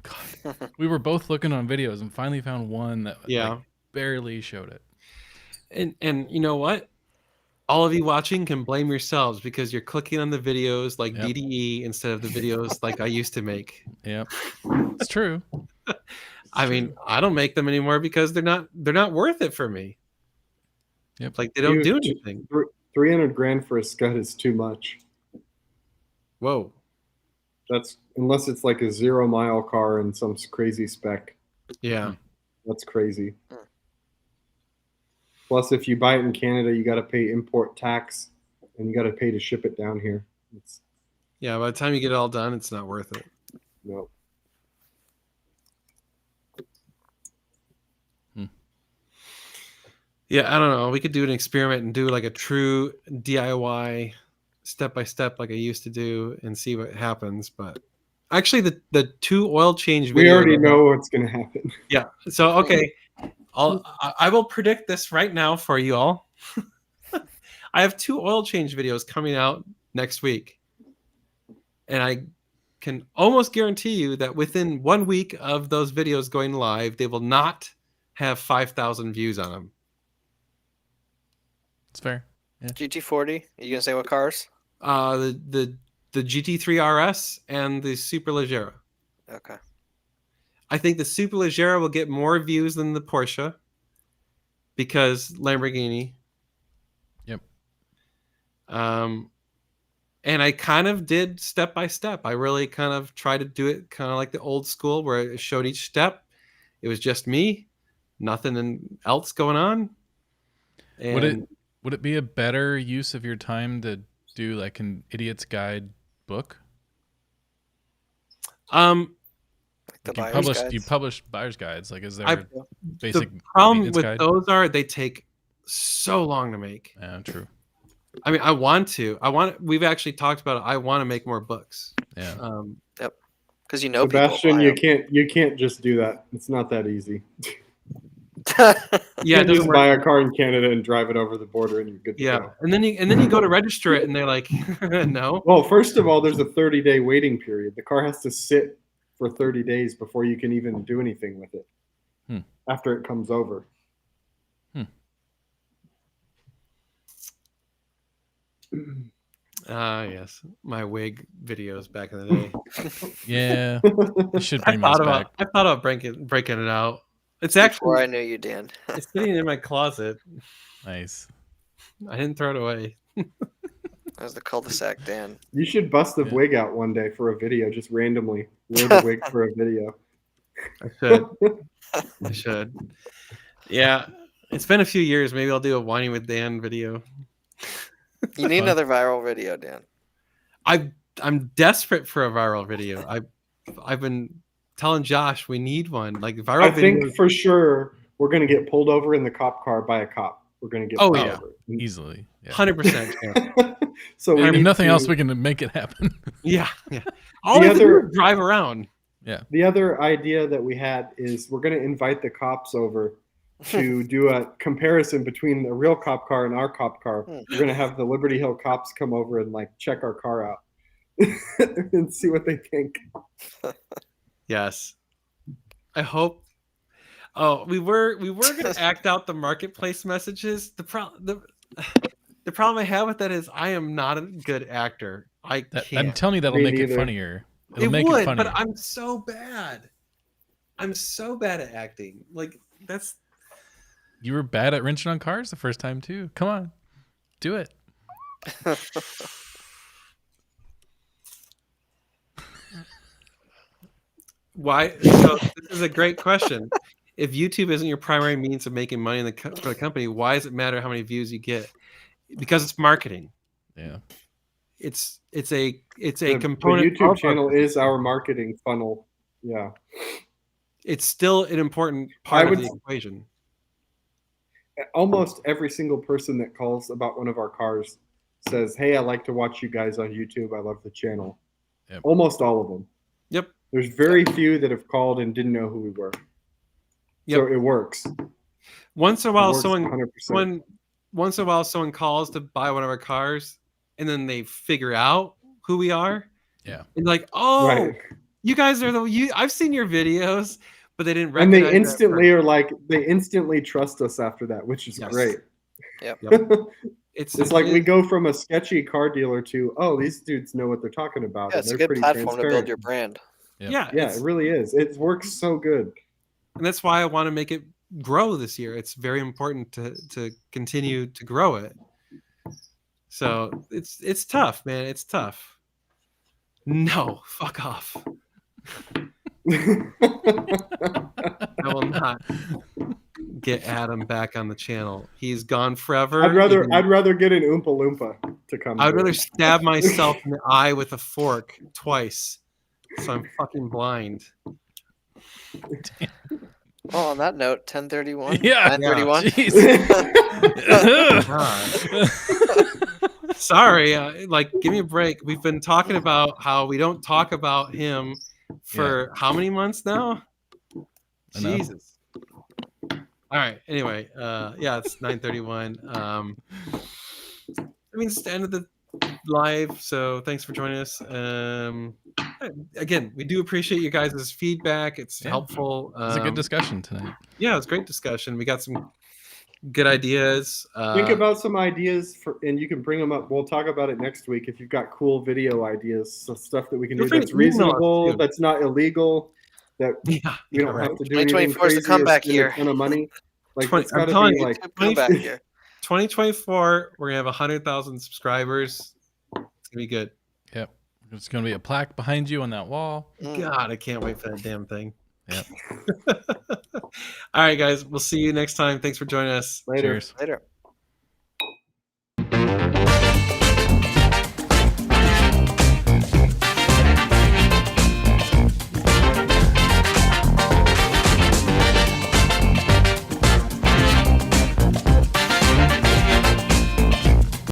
God. We were both looking on videos and finally found one that barely showed it. And you know what? All of you watching can blame yourselves because you're clicking on the videos like DDE instead of the videos like I used to make. Yep. It's true. I mean, I don't make them anymore because they're not worth it for me. Yep. Like they don't do anything. $300,000 for a Scud is too much. Whoa. That's unless it's like a 0 mile car and some crazy spec. Yeah. That's crazy. Plus, if you buy it in Canada, you got to pay import tax, and you got to pay to ship it down here. Yeah. By the time you get it all done, it's not worth it. No. Yeah, I don't know. We could do an experiment and do like a true DIY step-by-step like I used to do and see what happens. But actually, the 2 oil change videos. We already know what's going to happen. Yeah. So, okay. I will predict this right now for you all. I have 2 oil change videos coming out next week. And I can almost guarantee you that within 1 week of those videos going live, they will not have 5,000 views on them. It's fair. Yeah. GT40. Are you gonna say what cars? The GT3 RS and the Superleggera. Okay. I think the Superleggera will get more views than the Porsche because Lamborghini. Yep. And I kind of did step by step. I really kind of tried to do it kind of like the old school where I showed each step. It was just me, nothing else going on. And would it be a better use of your time to do like an idiot's guide book? The you publish buyer's guides. Like, is there a basic the problem with guide? those are they take so long to make. Yeah, true. I mean, we've actually talked about it. I want to make more books. Yeah. Yep. Because you know, Sebastian, people you can't just do that. It's not that easy. Yeah, you just buy a car in Canada and drive it over the border, and you're good to go. and then you go to register it, and they're like, no. Well, first of all, there's a 30-day waiting period. The car has to sit for 30 days before you can even do anything with it. After it comes over. Yes, my wig videos back in the day. Yeah, you should bring those back. I thought about breaking it out. It's before actually I knew you, Dan. it's sitting in my closet. Nice. I didn't throw it away. That was the cul-de-sac, Dan. You should bust the wig out one day for a video, just randomly. Wear the wig for a video. I should. Yeah, it's been a few years. Maybe I'll do a whining with Dan video. You need another viral video, Dan. I'm desperate for a viral video. I've been telling Josh we need one. Like viral. I think for sure we're gonna get pulled over in the cop car by a cop. We're gonna get pulled over easily. 100%. So if nothing else, we can make it happen. Yeah. All we do is drive around. Yeah. The other idea that we had is we're gonna invite the cops over to do a comparison between a real cop car and our cop car. We're gonna have the Liberty Hill cops come over and like check our car out and see what they think. Yes, I hope. Oh, we were gonna act out the marketplace messages. The problem I have with that is I am not a good actor. I can't. I'm telling you, that'll make it funnier. It'll make it funnier. But I'm so bad. I'm so bad at acting. Like that's. You were bad at wrenching on cars the first time too. Come on, do it. Why? So this is a great question. If YouTube isn't your primary means of making money for the company, why does it matter how many views you get? Because it's marketing. Yeah. It's a component. The YouTube channel is our marketing funnel. Yeah. It's still an important part of the equation. Almost every single person that calls about one of our cars says, "Hey, I like to watch you guys on YouTube. I love the channel." Yep. Almost all of them. Yep. There's very few that have called and didn't know who we were. Yep. So it works. Once in a while, 100%. Once in a while, someone calls to buy one of our cars, and then they figure out who we are. Yeah. And like, oh, you guys are I've seen your videos. But they didn't recognize. And they instantly are like, they instantly trust us after that, which is great. Yep. It's like we go from a sketchy car dealer to, oh, these dudes know what they're talking about. Yeah, it's a good platform to build your brand. Yeah, it really is. It works so good. And that's why I want to make it grow this year. It's very important to continue to grow it. So it's tough, man. It's tough. No, fuck off. I will not get Adam back on the channel. He's gone forever. I'd rather get an Oompa Loompa to come. I'd rather stab myself in the eye with a fork twice, so I'm fucking blind. Oh, on that note, 10:31. Yeah. 9:31. Sorry, give me a break. We've been talking about how we don't talk about him for how many months now? Enough. Jesus. All right. Anyway, it's 9:31. It's the end of the live, so thanks for joining us. Again, we do appreciate you guys' feedback. It's helpful. It's a good discussion tonight. Yeah, it's a great discussion. We got some good ideas. Think about some ideas and you can bring them up. We'll talk about it next week if you've got cool video ideas, so stuff that we can do that's reasonable, that's not illegal, that we don't have to do. 2024 is the comeback year. A ton of money. Like I'm telling you, comeback year. 2024, we're gonna have 100,000 subscribers. It's gonna be good. Yep. There's gonna be a plaque behind you on that wall. God, I can't wait for that damn thing. Yep. All right, guys. We'll see you next time. Thanks for joining us. Later. Cheers. Later.